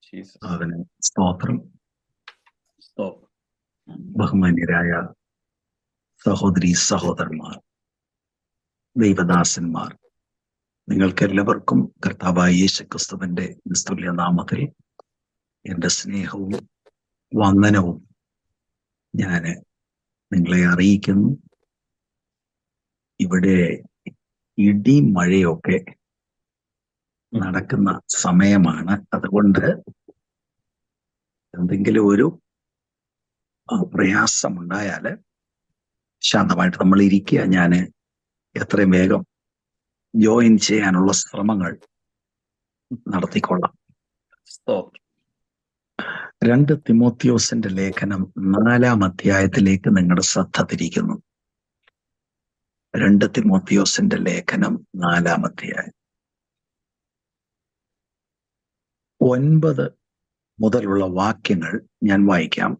Jesus. അതിന് സ്തോത്രം. സ്തോത്രം. ബഹുമാന്യരായ സഹോദരി സഹോദരന്മാർ, ദൈവദാസന്മാർ, നിങ്ങൾക്കെല്ലാവർക്കും കർത്താവായ യേശുക്രിസ്തുവിന്റെ നിസ്തുല്യ നാമത്തിൽ എൻ്റെ സ്നേഹവും വന്ദനവും ഞാൻ നിങ്ങളെ അറിയിക്കുന്നു. ഇവിടെ ഇടി മഴയൊക്കെ നടക്കുന്ന സമയമാണ്. അതുകൊണ്ട് എന്തെങ്കിലും ഒരു പ്രയാസമുണ്ടായാൽ ശാന്തമായിട്ട് നമ്മൾ ഇരിക്കുക. ഞാൻ എത്രയും വേഗം ജോയിൻ ചെയ്യാനുള്ള ശ്രമങ്ങൾ നടത്തിക്കൊള്ളാം. സ്തോത്രം. 2 തിമോത്തിയോസിന്റെ ലേഖനം 4-ാം അധ്യായത്തിലേക്ക് നിങ്ങളുടെ ശ്രദ്ധ തിരിക്കുന്നു. 2 തിമോത്തിയോസിന്റെ ലേഖനം 4-ാം അധ്യായം 9 മുതലുള്ള വാക്യങ്ങൾ ഞാൻ വായിക്കാം.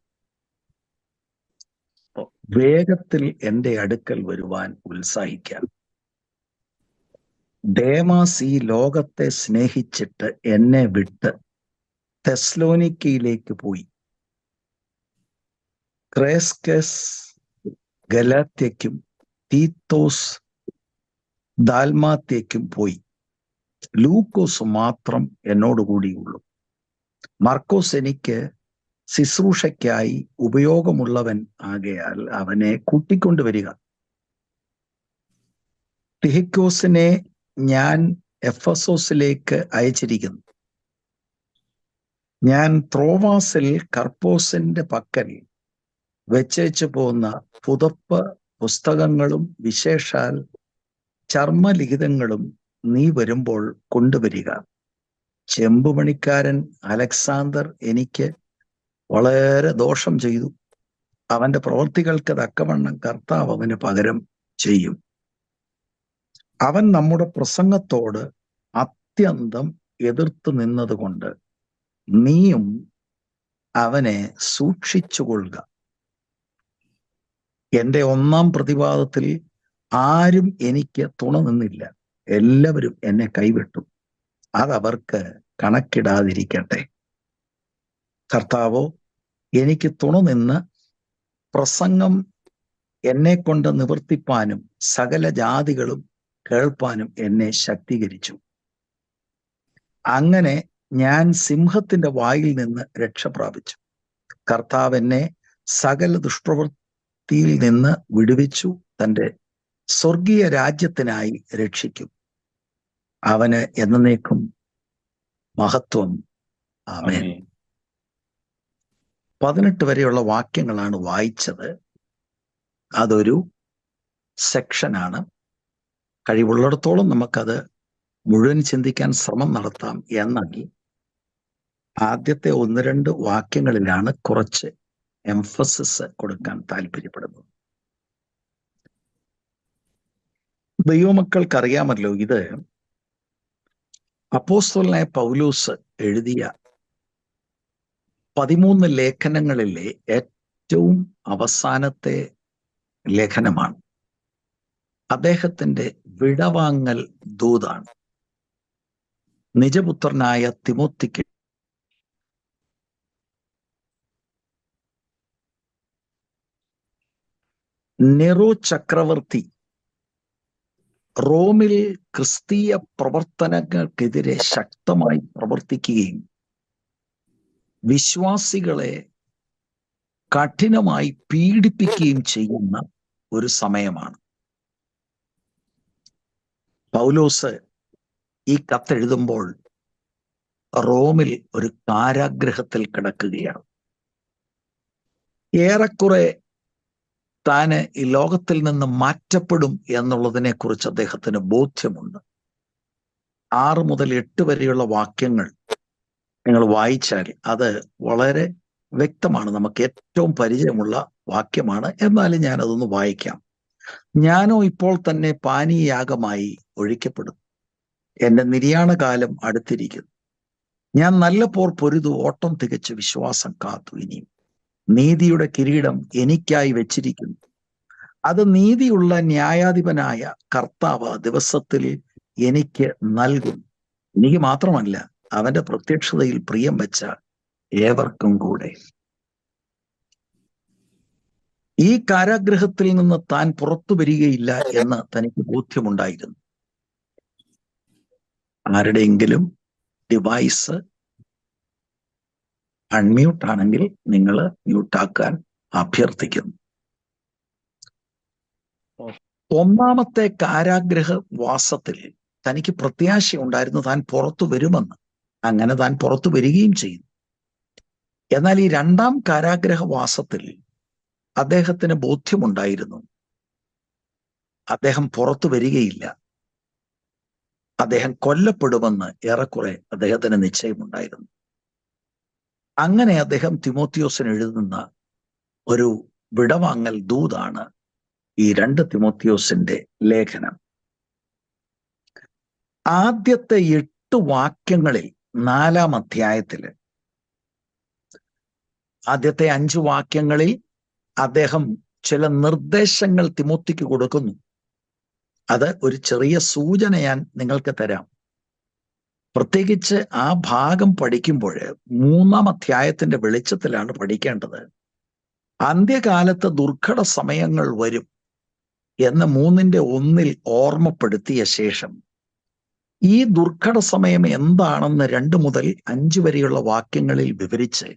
വേഗത്തിൽ എൻ്റെ അടുക്കൽ വരുവാൻ ഉത്സാഹിക്കാം. ദേമാസ് ഈ ലോകത്തെ സ്നേഹിച്ചിട്ട് എന്നെ വിട്ട് തെസ്ലോനിക്കയിലേക്ക് പോയി. ക്രേസ്കസ് ഗലാത്യയ്ക്കും തീത്തോസ് ദാൽമാത്യയ്ക്കും പോയി. ലൂക്കോസ് മാത്രം എന്നോടുകൂടിയുള്ളൂ. മർക്കോസ് എനിക്ക് ശുശ്രൂഷയ്ക്കായി ഉപയോഗമുള്ളവൻ ആകയാൽ അവനെ കൂട്ടിക്കൊണ്ടുവരിക. തിഹിക്കോസിനെ ഞാൻ എഫസോസിലേക്ക് അയച്ചിരിക്കുന്നു. ഞാൻ ത്രോവാസിൽ കർപ്പോസിന്റെ പക്കൽ വെച്ചേച്ചു പോകുന്ന പുതപ്പ് പുസ്തകങ്ങളും വിശേഷാൽ ചർമ്മലിഖിതങ്ങളും നീ വരുമ്പോൾ കൊണ്ടുവരിക. ചെമ്പുപണിക്കാരൻ അലക്സാണ്ടർ എനിക്ക് വളരെ ദോഷം ചെയ്തു. അവന്റെ പ്രവൃത്തികൾക്ക് തക്കവണ്ണം കർത്താവ് അവന് പകരം ചെയ്യും. അവൻ നമ്മുടെ പ്രസംഗത്തോട് അത്യന്തം എതിർത്തു നിന്നതുകൊണ്ട് നീയും അവനെ സൂക്ഷിച്ചുകൊള്ളുക. എൻ്റെ 1-ാം പ്രതിവാദത്തിൽ ആരും എനിക്ക് തുണ നിന്നില്ല. എല്ലാവരും എന്നെ കൈവിട്ടു. അതവർക്ക് കണക്കിടാതിരിക്കട്ടെ. കർത്താവോ എനിക്ക് തുണ നിന്ന് പ്രസംഗം എന്നെ കൊണ്ട് നിവർത്തിപ്പാനും സകല ജാതികളും കേൾപ്പാനും എന്നെ ശക്തീകരിച്ചു. അങ്ങനെ ഞാൻ സിംഹത്തിന്റെ വായിൽ നിന്ന് രക്ഷ പ്രാപിച്ചു. കർത്താവ് എന്നെ സകല ദുഷ്പ്രവൃത്തിയിൽ നിന്ന് വിടുവിച്ചു തൻ്റെ സ്വർഗീയ രാജ്യത്തിനായി രക്ഷിക്കും. അവന് എന്നേക്കും മഹത്വം. ആമേൻ. 18 വരെയുള്ള വാക്യങ്ങളാണ് വായിച്ചത്. അതൊരു സെക്ഷനാണ്. കഴിവുള്ളിടത്തോളം നമുക്കത് മുഴുവൻ ചിന്തിക്കാൻ ശ്രമം നടത്താം. എന്നാൽ ആദ്യത്തെ 1-2 വാക്യങ്ങളിലാണ് കുറച്ച് എംഫസിസ് കൊടുക്കാൻ താല്പര്യപ്പെടുന്നത്. ദൈവമക്കൾക്കറിയാമല്ലോ, ഇത് അപ്പോസ്തലനായ പൗലോസ് എഴുതിയ 13 ലേഖനങ്ങളിലെ ഏറ്റവും അവസാനത്തെ ലേഖനമാണ്. അദ്ദേഹത്തിന്റെ വിടവാങ്ങൽ ദൂതാണ്. നിജപുത്രനായ തിമോത്തിക്ക് നെറോ ചക്രവർത്തി റോമിൽ ക്രിസ്തീയ പ്രവർത്തനങ്ങൾക്കെതിരെ ശക്തമായി പ്രവർത്തിക്കുകയും വിശ്വാസികളെ കഠിനമായി പീഡിപ്പിക്കുകയും ചെയ്യുന്ന ഒരു സമയമാണ്. പൗലോസ് ഈ കത്തെഴുതുമ്പോൾ റോമിൽ ഒരു കാരാഗ്രഹത്തിൽ കിടക്കുകയാണ്. ഏറെക്കുറെ താന് ഈ ലോകത്തിൽ നിന്ന് മാറ്റപ്പെടും എന്നുള്ളതിനെ കുറിച്ച് അദ്ദേഹത്തിന് ബോധ്യമുണ്ട്. 6 മുതൽ 8 വരെയുള്ള വാക്യങ്ങൾ നിങ്ങൾ വായിച്ചാൽ അത് വളരെ വ്യക്തമാണ്. നമുക്ക് ഏറ്റവും പരിചയമുള്ള വാക്യമാണ്. എന്നാലും ഞാനതൊന്ന് വായിക്കാം. ഞാനോ ഇപ്പോൾ തന്നെ പാനീയയാഗമായി ഒഴിക്കപ്പെടും. എൻ്റെ നിര്യാണകാലം അടുത്തിരിക്കുന്നു. ഞാൻ നല്ല പോർ പൊരുതു, ഓട്ടം തികച്ച് വിശ്വാസം കാത്തു. ഇനിയും നീതിയുടെ കിരീടം എനിക്കായി വെച്ചിരിക്കുന്നു. അത് നീതിയുള്ള ന്യായാധിപനായ കർത്താവ് ദിവസത്തിൽ എനിക്ക് നൽകും. എനിക്ക് മാത്രമല്ല, അവന്റെ പ്രത്യക്ഷതയിൽ പ്രിയം വെച്ച ഏവർക്കും കൂടെ. ഈ കാരാഗ്രഹത്തിൽ നിന്ന് താൻ പുറത്തു വരികയില്ല എന്ന് തനിക്ക് ബോധ്യമുണ്ടായിരുന്നു. ആരുടെയെങ്കിലും ഡിവൈസ് അൺമ്യൂട്ട് ആണെങ്കിൽ നിങ്ങൾ മ്യൂട്ടാക്കാൻ അഭ്യർത്ഥിക്കുന്നു. ഒന്നാമത്തെ കാരാഗ്രഹ വാസത്തിൽ തനിക്ക് പ്രത്യാശയുണ്ടായിരുന്നു താൻ പുറത്തു വരുമെന്ന്. അങ്ങനെ താൻ പുറത്തു വരികയും ചെയ്യുന്നു. എന്നാൽ ഈ രണ്ടാം കാരാഗ്രഹവാസത്തിൽ അദ്ദേഹത്തിന് ബോധ്യമുണ്ടായിരുന്നു അദ്ദേഹം പുറത്തു വരികയില്ല, അദ്ദേഹം കൊല്ലപ്പെടുമെന്ന് ഏറെക്കുറെ അദ്ദേഹത്തിന് നിശ്ചയമുണ്ടായിരുന്നു. അങ്ങനെ അദ്ദേഹം തിമോത്തിയോസിന് എഴുതുന്ന ഒരു വിടവാങ്ങൽ ദൂതാണ് ഈ 2 തിമോത്തിയോസിന്റെ ലേഖനം. ആദ്യത്തെ 8 വാക്യങ്ങളിൽ 4-ാം അധ്യായത്തില് ആദ്യത്തെ 5 വാക്യങ്ങളിൽ അദ്ദേഹം ചില നിർദ്ദേശങ്ങൾ തിമോത്തിക്ക് കൊടുക്കുന്നു. അത് ഒരു ചെറിയ സൂചന ഞാൻ നിങ്ങൾക്ക് തരാം. പ്രത്യേകിച്ച് ആ ഭാഗം പഠിക്കുമ്പോൾ 3-ാം അധ്യായത്തിന്റെ വെളിച്ചത്തിലാണ് പഠിക്കേണ്ടത്. അന്ത്യകാലത്ത് ദുർഘട സമയങ്ങൾ വരും എന്ന് 3:1 ഓർമ്മപ്പെടുത്തിയ ശേഷം ഈ ദുർഘട സമയം എന്താണെന്ന് 2 മുതൽ 5 വരെയുള്ള വാക്യങ്ങളിൽ വിവരിച്ച്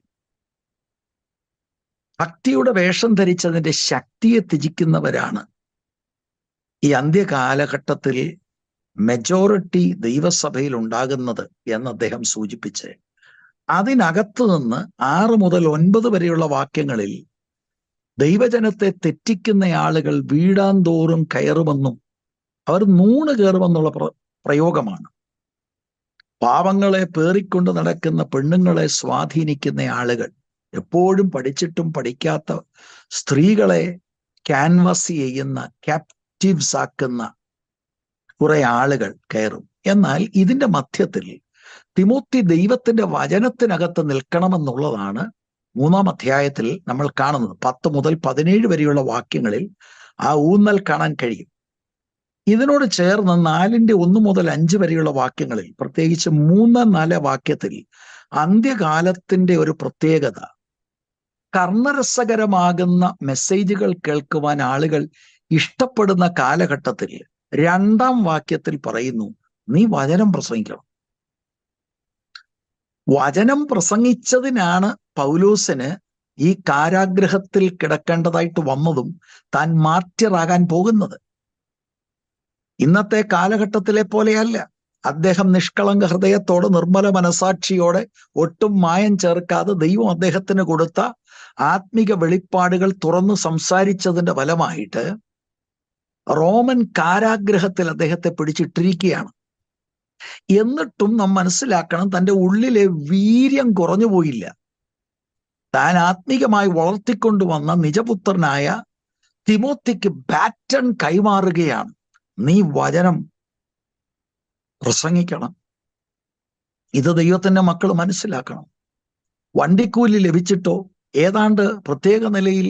ഭക്തിയുടെ വേഷം ധരിച്ചതിന്റെ ശക്തിയെ ത്യജിക്കുന്നവരാണ് ഈ അന്ത്യകാലഘട്ടത്തിൽ മെജോറിറ്റി ദൈവസഭയിൽ ഉണ്ടാകുന്നത് എന്ന് അദ്ദേഹം സൂചിപ്പിച്ച് അതിനകത്ത് നിന്ന് 6 മുതൽ 9 വരെയുള്ള വാക്യങ്ങളിൽ ദൈവജനത്തെ തെറ്റിക്കുന്ന ആളുകൾ വീടാന്തോറും കയറുമെന്നും അവർ നൂണ് കയറുമെന്നുള്ള പ്രയോഗമാണ്. പാവങ്ങളെ പേറിക്കൊണ്ട് നടക്കുന്ന പെണ്ണുങ്ങളെ സ്വാധീനിക്കുന്ന ആളുകൾ, എപ്പോഴും പഠിച്ചിട്ടും പഠിക്കാത്ത സ്ത്രീകളെ ക്യാൻവാസ് ചെയ്യുന്ന, ക്യാപ്റ്റീവ്സ് ആക്കുന്ന കുറെ ആളുകൾ കയറും. എന്നാൽ ഇതിന്റെ മധ്യത്തിൽ തിമോത്തി ദൈവത്തിന്റെ വചനത്തിനകത്ത് നിൽക്കണമെന്നുള്ളതാണ് 3-ാം അധ്യായത്തിൽ നമ്മൾ കാണുന്നത്. 10 മുതൽ 17 വരെയുള്ള വാക്യങ്ങളിൽ ആ ഊന്നൽ കാണാൻ കഴിയും. ഇതിനോട് ചേർന്ന് 4:1 മുതൽ 5 വരെയുള്ള വാക്യങ്ങളിൽ, പ്രത്യേകിച്ച് 3-4 വാക്യത്തിൽ അന്ത്യകാലത്തിന്റെ ഒരു പ്രത്യേകത, കർണരസകരമാകുന്ന മെസ്സേജുകൾ കേൾക്കുവാൻ ആളുകൾ ഇഷ്ടപ്പെടുന്ന കാലഘട്ടത്തിൽ 2-ാം വാക്യത്തിൽ പറയുന്നു, നീ വചനം പ്രസംഗിക്കണം. വചനം പ്രസംഗിച്ചതിനാണ് പൗലോസിന് ഈ കാരാഗ്രഹത്തിൽ കിടക്കേണ്ടതായിട്ട് വന്നതും താൻ മാർട്ടിറാകാൻ പോകുന്നത്. ഇന്നത്തെ കാലഘട്ടത്തിലെ പോലെയല്ല. അദ്ദേഹം നിഷ്കളങ്ക ഹൃദയത്തോടെ നിർമ്മല മനസാക്ഷിയോടെ ഒട്ടും മായം ചേർക്കാതെ ദൈവം അദ്ദേഹത്തിന് കൊടുത്ത ആത്മിക വെളിപ്പാടുകൾ തുറന്നു സംസാരിച്ചതിന്റെ ഫലമായിട്ട് റോമൻ കാരാഗ്രഹത്തിൽ അദ്ദേഹത്തെ പിടിച്ചിട്ടിരിക്കുകയാണ്. എന്നിട്ടും നാം മനസ്സിലാക്കണം, തൻ്റെ ഉള്ളിലെ വീര്യം കുറഞ്ഞു പോയില്ല. താൻ ആത്മീകമായി വളർത്തിക്കൊണ്ടുവന്ന നിജപുത്രനായ തിമോത്തിക്ക് ബാറ്റൺ കൈമാറുകയാണ്. നീ വചനം പ്രസംഗിക്കണം. ഇത് ദൈവത്തിന്റെ മക്കൾ മനസ്സിലാക്കണം. വണ്ടിക്കൂലി ലഭിച്ചിട്ടോ ഏതാണ്ട് പ്രത്യേക നിലയിൽ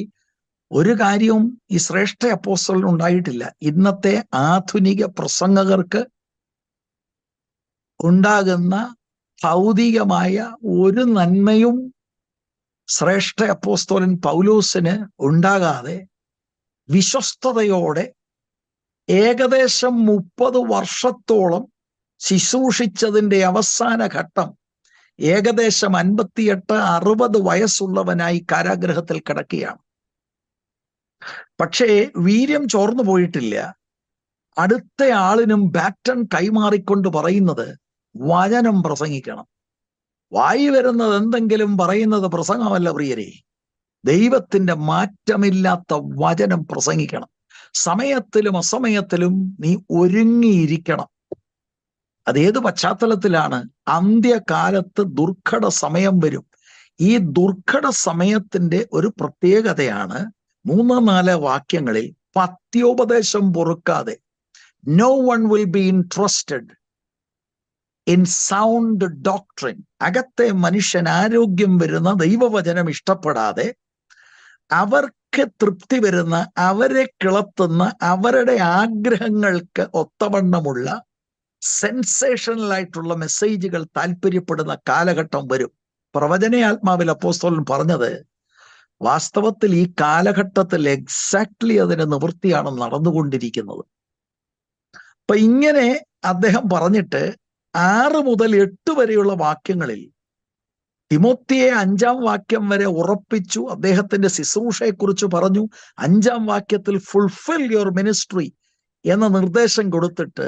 ഒരു കാര്യവും ഈ ശ്രേഷ്ഠ അപ്പോസ്തലന് ഉണ്ടായിട്ടില്ല. ഇന്നത്തെ ആധുനിക പ്രസംഗകർക്ക് ഉണ്ടാകുന്ന ഭൗതികമായ ഒരു നന്മയും ശ്രേഷ്ഠ അപ്പോസ്തലൻ പൗലോസിന് ഉണ്ടാകാതെ വിശ്വസ്തയോടെ ഏകദേശം 30 വർഷത്തോളം ശുശ്രൂഷിച്ചതിന്റെ അവസാന ഘട്ടം ഏകദേശം 58-60 വയസ്സുള്ളവനായി കാരാഗ്രഹത്തിൽ കിടക്കുകയാണ്. പക്ഷേ വീര്യം ചോർന്നു പോയിട്ടില്ല. അടുത്ത ആളിനും ബാറ്റൺ കൈമാറിക്കൊണ്ട് പറയുന്നത് വചനം പ്രസംഗിക്കണം. വായി വരുന്നത് എന്തെങ്കിലും പറയുന്നത് പ്രസംഗമല്ല പ്രിയരെ. ദൈവത്തിന്റെ മാറ്റമില്ലാത്ത വചനം പ്രസംഗിക്കണം. സമയത്തിലും അസമയത്തിലും നീ ഒരുങ്ങിയിരിക്കണം. അതേത് പശ്ചാത്തലത്തിലാണ്? അന്ത്യകാലത്ത് ദുർഘട സമയം വരും. ഈ ദുർഘട സമയത്തിന്റെ ഒരു പ്രത്യേകതയാണ് 3-4 വാക്യങ്ങളിൽ പത്യോപദേശം പൊറുക്കാതെ no one will be interested in sound doctrine. അകത്തെ മനുഷ്യൻ ആരോഗ്യം വരുന്ന ദൈവവചനം ഇഷ്ടപ്പെടാതെ അവർക്ക് തൃപ്തി വരുന്ന, അവരെ കിളത്തുന്ന, അവരുടെ ആഗ്രഹങ്ങൾക്ക് ഒത്തവണ്ണമുള്ള സെൻസേഷണൽ ആയിട്ടുള്ള മെസ്സേജുകൾ താല്പര്യപ്പെടുന്ന കാലഘട്ടം വരും. പ്രവചനയാത്മാവിൽ അപ്പോസ്തലൻ പറഞ്ഞത് വാസ്തവത്തിൽ ഈ കാലഘട്ടത്തിൽ എക്സാക്ട്ലി അതിന് നിവൃത്തിയാണ് നടന്നുകൊണ്ടിരിക്കുന്നത്. അപ്പൊ ഇങ്ങനെ അദ്ദേഹം പറഞ്ഞിട്ട് 6 മുതൽ 8 വരെയുള്ള വാക്യങ്ങളിൽ തിമോത്തിയെ 5-ാം വാക്യം വരെ ഉറപ്പിച്ചു. അദ്ദേഹത്തിന്റെ ശുശ്രൂഷയെക്കുറിച്ച് പറഞ്ഞു. 5-ാം വാക്യത്തിൽ ഫുൾഫിൽ യുവർ മിനിസ്ട്രി എന്ന നിർദ്ദേശം കൊടുത്തിട്ട്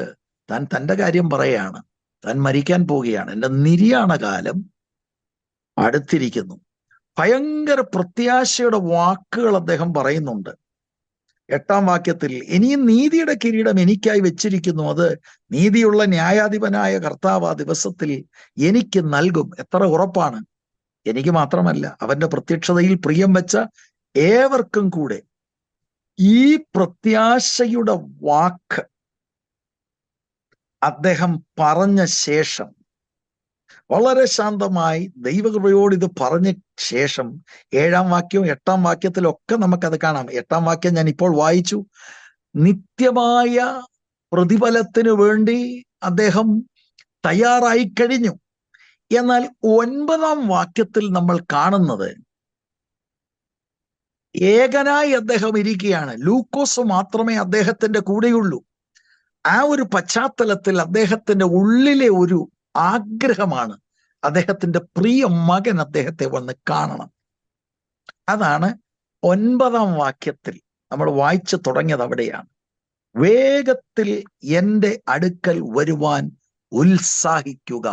താൻ തന്റെ കാര്യം പറയാണ്. താൻ മരിക്കാൻ പോവുകയാണ്, എന്റെ നിര്യാണ കാലം അടുത്തിരിക്കുന്നു. ഭയങ്കര പ്രത്യാശയുടെ വാക്കുകൾ അദ്ദേഹം പറയുന്നുണ്ട്. 8-ാം വാക്യത്തിൽ ഇനിയും നീതിയുടെ കിരീടം എനിക്കായി വെച്ചിരിക്കുന്നു, അത് നീതിയുള്ള ന്യായാധിപനായ കർത്താവ് ആ ദിവസത്തിൽ എനിക്ക് നൽകും. എത്ര ഉറപ്പാണ്! എനിക്ക് മാത്രമല്ല, അവന്റെ പ്രത്യക്ഷതയിൽ പ്രിയം വെച്ച ഏവർക്കും കൂടെ. ഈ പ്രത്യാശയുടെ വാക്ക് അദ്ദേഹം പറഞ്ഞ ശേഷം വളരെ ശാന്തമായി ദൈവകൃപയോട് ഇത് പറഞ്ഞ ശേഷം 7-ാം വാക്യവും 8-ാം വാക്യത്തിലൊക്കെ നമുക്കത് കാണാം. 8-ാം വാക്യം ഞാൻ ഇപ്പോൾ വായിച്ചു. നിത്യമായ പ്രതിഫലത്തിനു വേണ്ടി അദ്ദേഹം തയ്യാറായി കഴിഞ്ഞു. എന്നാൽ 9-ാം വാക്യത്തിൽ നമ്മൾ കാണുന്നത് ഏകനായി അദ്ദേഹം ഇരിക്കുകയാണ്. ലൂക്കോസ് മാത്രമേ അദ്ദേഹത്തിന്റെ കൂടെയുള്ളൂ. ആ ഒരു പശ്ചാത്തലത്തിൽ അദ്ദേഹത്തിന്റെ ഉള്ളിലെ ഒരു ആഗ്രഹമാണ് അദ്ദേഹത്തിന്റെ പ്രിയ മകൻ അദ്ദേഹത്തെ വന്ന് കാണണം. അതാണ് 9-ാം വാക്യത്തിൽ നമ്മൾ വായിച്ചു തുടങ്ങിയത്. അവിടെയാണ് വേഗത്തിൽ എൻ്റെ അടുക്കൽ വരുവാൻ ഉത്സാഹിക്കുക.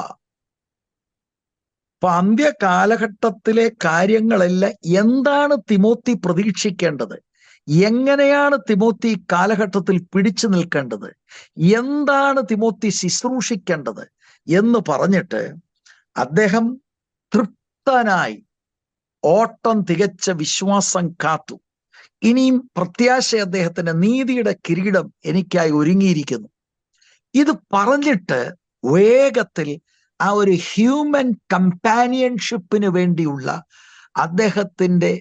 അപ്പൊ അന്ത്യകാലഘട്ടത്തിലെ കാര്യങ്ങളെല്ലാം എന്താണ് തിമോത്തി പ്രതീക്ഷിക്കേണ്ടത്, എങ്ങനെയാണ് തിമോത്തി കാലഘട്ടത്തിൽ പിടിച്ചു നിൽക്കേണ്ടത്, എന്താണ് തിമോത്തി ശുശ്രൂഷിക്കേണ്ടത് എന്ന് പറഞ്ഞിട്ട് അദ്ദേഹം തൃപ്തനായി ഓട്ടം തികച്ച വിശ്വാസം കാത്തു. ഇനിയും പ്രത്യാശ അദ്ദേഹത്തിന്റെ നീതിയുടെ കിരീടം എനിക്കായി ഒരുങ്ങിയിരിക്കുന്നു. ഇത് പറഞ്ഞിട്ട് വേഗത്തിൽ ആ ഒരു ഹ്യൂമൻ കമ്പാനിയൻഷിപ്പിന് വേണ്ടിയുള്ള അദ്ദേഹത്തിന്റെ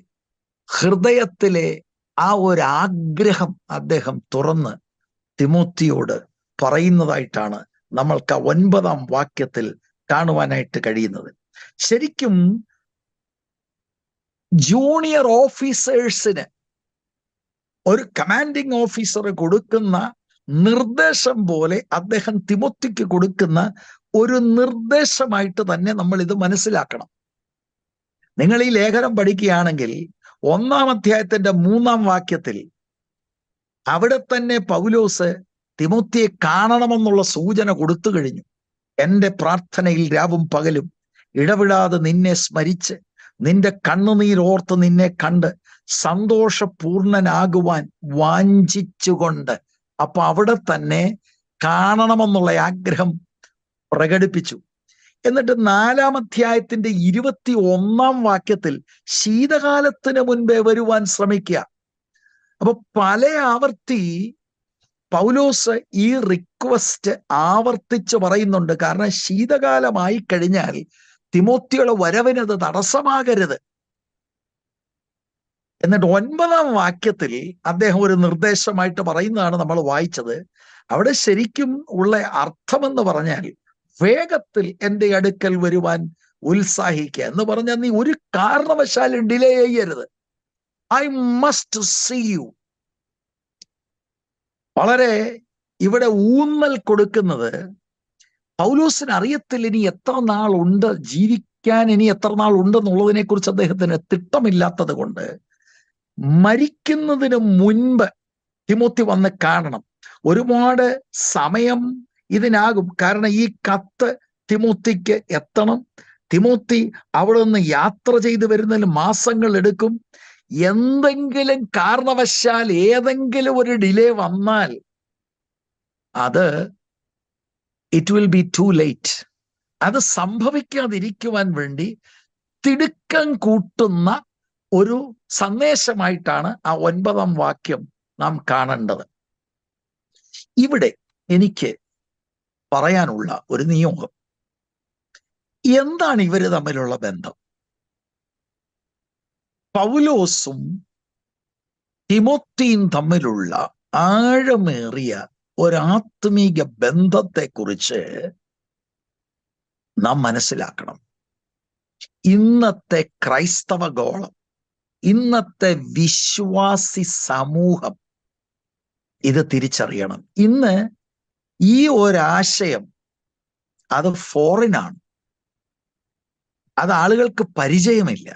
ഹൃദയത്തിലെ ആ ഒരു ആഗ്രഹം അദ്ദേഹം തുറന്ന് തിമോത്തിയോട് പറയുന്നതായിട്ടാണ് നമ്മൾക്ക് ആ 9-ാം വാക്യത്തിൽ കാണുവാനായിട്ട് കഴിയുന്നത്. ശരിക്കും ജൂനിയർ ഓഫീസേഴ്സിന് ഒരു കമാൻഡിങ് ഓഫീസർ കൊടുക്കുന്ന നിർദ്ദേശം പോലെ അദ്ദേഹം തിമോത്തിക്ക് കൊടുക്കുന്ന ഒരു നിർദ്ദേശമായിട്ട് തന്നെ നമ്മൾ ഇത് മനസ്സിലാക്കണം. നിങ്ങൾ ഈ ലേഖനം പഠിക്കുകയാണെങ്കിൽ 1-ാം അധ്യായത്തിന്റെ 3-ാം വാക്യത്തിൽ അവിടെ തന്നെ പൗലോസ് തിമോത്തിയെ കാണണമെന്നുള്ള സൂചന കൊടുത്തു കഴിഞ്ഞു. എൻ്റെ പ്രാർത്ഥനയിൽ രാവും പകലും ഇടവിടാതെ നിന്നെ സ്മരിച്ച് നിന്റെ കണ്ണുനീരോർത്ത് നിന്നെ കണ്ട് സന്തോഷപൂർണനാകുവാൻ വാഞ്ചിച്ചുകൊണ്ട്. അപ്പൊ അവിടെ തന്നെ കാണണമെന്നുള്ള ആഗ്രഹം പ്രകടിപ്പിച്ചു. എന്നിട്ട് 4-ാം അധ്യായത്തിന്റെ 21-ാം വാക്യത്തിൽ ശീതകാലത്തിന് മുൻപേ വരുവാൻ ശ്രമിക്കുക. അപ്പൊ പല ആവർത്തി പൗലോസ് ഈ റിക്വസ്റ്റ് ആവർത്തിച്ച് പറയുന്നുണ്ട്. കാരണം ശീതകാലമായി കഴിഞ്ഞാൽ തിമോത്തിയുടെ വരവിനത് തടസ്സമാകരുത്. എന്നിട്ട് 9-ാം വാക്യത്തിൽ അദ്ദേഹം ഒരു നിർദ്ദേശമായിട്ട് പറയുന്നതാണ് നമ്മൾ വായിച്ചത്. അവിടെ ശരിക്കും ഉള്ള അർത്ഥമെന്ന് പറഞ്ഞാൽ വേഗത്തിൽ എൻ്റെ അടുക്കൽ വരുവാൻ ഉത്സാഹിക്കുക എന്ന് പറഞ്ഞാൽ നീ ഒരു കാരണവശാലും ഡിലേ ചെയ്യരുത്. I must see you. വളരെ ഇവിടെ ഊന്നൽ കൊടുക്കുന്നത് പൗലോസിന് അറിയത്തില്ല ഇനി എത്ര നാളുണ്ട് ജീവിക്കാൻ, ഇനി എത്ര നാൾ ഉണ്ടെന്നുള്ളതിനെ കുറിച്ച് അദ്ദേഹത്തിന് തിട്ടമില്ലാത്തത് കൊണ്ട് മരിക്കുന്നതിന് മുൻപ് തിമോത്തി വന്ന് കാണണം. ഒരുപാട് സമയം ഇതിനാകും. കാരണം ഈ കത്ത് തിമോത്തിക്ക് എത്തണം. തിമോത്തി അവിടെ നിന്ന് യാത്ര ചെയ്ത് വരുന്നതിന് മാസങ്ങൾ എടുക്കും. എന്തെങ്കിലും കാരണവശാൽ ഏതെങ്കിലും ഒരു ഡിലേ വന്നാൽ അത് it will be to late. അത് സംഭവിക്കാതിരിക്കുവാൻ വേണ്ടി തിടുക്കം കൂട്ടുന്ന ഒരു സന്ദേശമായിട്ടാണ് ആ 9-ാം വാക്യം നാം കാണേണ്ടത്. ഇവിടെ എനിക്ക് പറയാനുള്ള ഒരു നിയോഗം, എന്താണ് ഇവര് തമ്മിലുള്ള ബന്ധം? പൗലോസും തിമോത്തിയും തമ്മിലുള്ള ആഴമേറിയ ഒരാത്മീക ബന്ധത്തെക്കുറിച്ച് നാം മനസ്സിലാക്കണം. ഇന്നത്തെ ക്രൈസ്തവ ഗോളം, ഇന്നത്തെ വിശ്വാസി സമൂഹം ഇത് തിരിച്ചറിയണം. ഇന്ന് ഈ ഒരാശയം അത് ഫോറിനാണ്, അത് ആളുകൾക്ക് പരിചയമില്ല.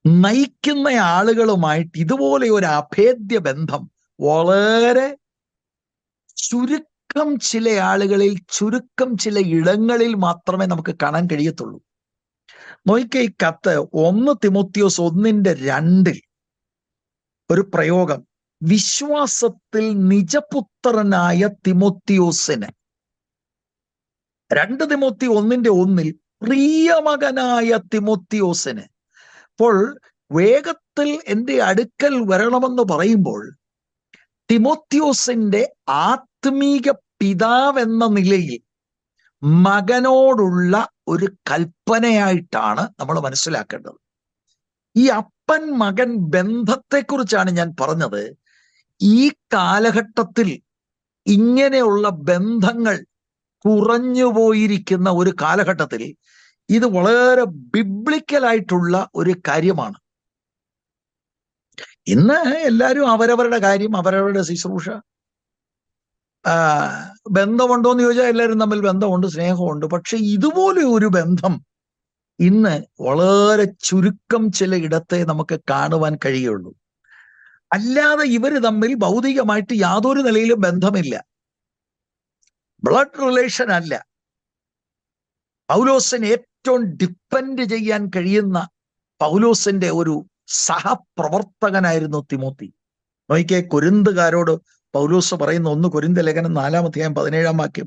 നയിക്കുന്ന ആളുകളുമായിട്ട് ഇതുപോലെ ഒരു അഭേദ്യ ബന്ധം വളരെ ചുരുക്കം ചില ആളുകളിൽ, ചുരുക്കം ചില ഇടങ്ങളിൽ മാത്രമേ നമുക്ക് കാണാൻ കഴിയത്തുള്ളൂ. നോക്കിക്കേ, ഈ കത്ത് 1 തിമോത്തിയോസ് 1:2 ഒരു പ്രയോഗം, വിശ്വാസത്തിൽ നിജപുത്രനായ തിമോത്തിയോസിന്. 2 തിമോത്തി 1:1 പ്രിയമകനായ തിമോത്തിയോസിന്. അപ്പോൾ വേഗത്തിൽ എൻ്റെ അടുക്കൽ വരണമെന്ന് പറയുമ്പോൾ തിമോത്തിയോസിന്റെ ആത്മീക പിതാവെന്ന നിലയിൽ മകനോടുള്ള ഒരു കൽപ്പനയായിട്ടാണ് നമ്മൾ മനസ്സിലാക്കേണ്ടത്. ഈ അപ്പൻ മകൻ ബന്ധത്തെക്കുറിച്ചാണ് ഞാൻ പറഞ്ഞത്. ഈ കാലഘട്ടത്തിൽ ഇങ്ങനെയുള്ള ബന്ധങ്ങൾ കുറഞ്ഞുപോയിരിക്കുന്ന ഒരു കാലഘട്ടത്തിൽ ഇത് വളരെ ബിബ്ലിക്കലായിട്ടുള്ള ഒരു കാര്യമാണ്. ഇന്ന് എല്ലാവരും അവരവരുടെ കാര്യം, അവരവരുടെ ശുശ്രൂഷ. ബന്ധമുണ്ടോ എന്ന് ചോദിച്ചാൽ എല്ലാവരും തമ്മിൽ ബന്ധമുണ്ട്, സ്നേഹമുണ്ട്. പക്ഷെ ഇതുപോലെ ഒരു ബന്ധം ഇന്ന് വളരെ ചുരുക്കം ചില ഇടത്തെ നമുക്ക് കാണുവാൻ കഴിയുള്ളൂ. അല്ലാതെ ഇവര് തമ്മിൽ ഭൗതികമായിട്ട് യാതൊരു നിലയിലും ബന്ധമില്ല, ബ്ലഡ് റിലേഷൻ അല്ല. പൗലോസിനെ ഏറ്റവും ഡിപ്പെൻഡ് ചെയ്യാൻ കഴിയുന്ന പൗലോസിന്റെ ഒരു സഹപ്രവർത്തകനായിരുന്നു തിമോത്തി. നോക്കിക്കേ, കൊരിന്തുകാരോട് പൗലോസ് പറയുന്ന 1 കൊരിന്ത ലേഖനം 4:17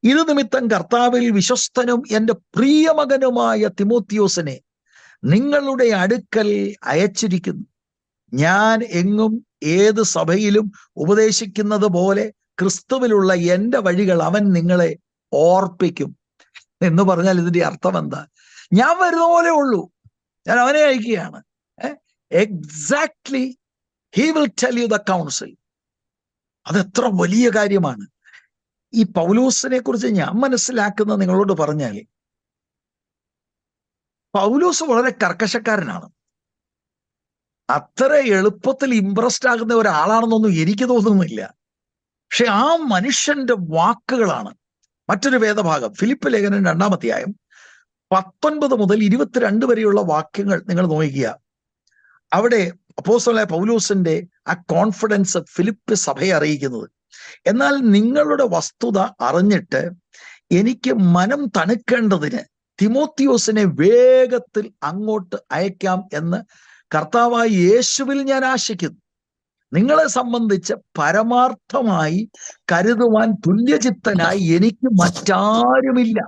ഇത് നിമിത്തം കർത്താവിൽ വിശ്വസ്തനും എൻ്റെ പ്രിയമകനുമായ തിമോത്തിയോസിനെ നിങ്ങളുടെ അടുക്കൽ അയച്ചിരിക്കുന്നു. ഞാൻ എങ്ങും ഏത് സഭയിലും ഉപദേശിക്കുന്നത് പോലെ ക്രിസ്തുവിലുള്ള എൻ്റെ വഴികൾ അവൻ നിങ്ങളെ ഓർപ്പിക്കും. എന്ന് പറഞ്ഞാൽ ഇതിന്റെ അർത്ഥം എന്താ? ഞാൻ വരുന്ന പോലെ ഉള്ളൂ, ഞാൻ അവനെ അയക്കുകയാണ്. Exactly, he will tell you the council. അതെത്ര വലിയ കാര്യമാണ്. ഈ പൗലോസിനെ കുറിച്ച് ഞാൻ മനസ്സിലാക്കുന്നത് നിങ്ങളോട് പറഞ്ഞാൽ, പൗലോസ് വളരെ കർക്കശക്കാരനാണ്. അത്ര എളുപ്പത്തിൽ ഇംപ്രസ്ഡ് ആകുന്ന ഒരാളാണെന്നൊന്നും എനിക്ക് തോന്നുന്നില്ല. പക്ഷെ ആ മനുഷ്യന്റെ വാക്കുകളാണ്. മറ്റൊരു വേദഭാഗം, ഫിലിപ്പ് ലേഖനം 2-ാം അധ്യായം 19 മുതൽ 22 വരെയുള്ള വാക്യങ്ങൾ നിങ്ങൾ നോക്കുക. അവിടെ അപ്പോസ്തലനായ പൗലോസിന്റെ ആ കോൺഫിഡൻസ് ഫിലിപ്പ് സഭയെ അറിയിക്കുന്നത്, എന്നാൽ നിങ്ങളുടെ വസ്തുത അറിഞ്ഞിട്ട് എനിക്ക് മനം തണുക്കേണ്ടതിന് തിമോത്തിയോസിനെ വേഗത്തിൽ അങ്ങോട്ട് അയക്കാം എന്ന് കർത്താവായ യേശുവിൽ ഞാൻ ആശിക്കുന്നു. നിങ്ങളെ സംബന്ധിച്ച് പരമാർത്ഥമായി കരുതുവാൻ തുല്യചിത്തനായി എനിക്ക് മറ്റാരുമില്ല.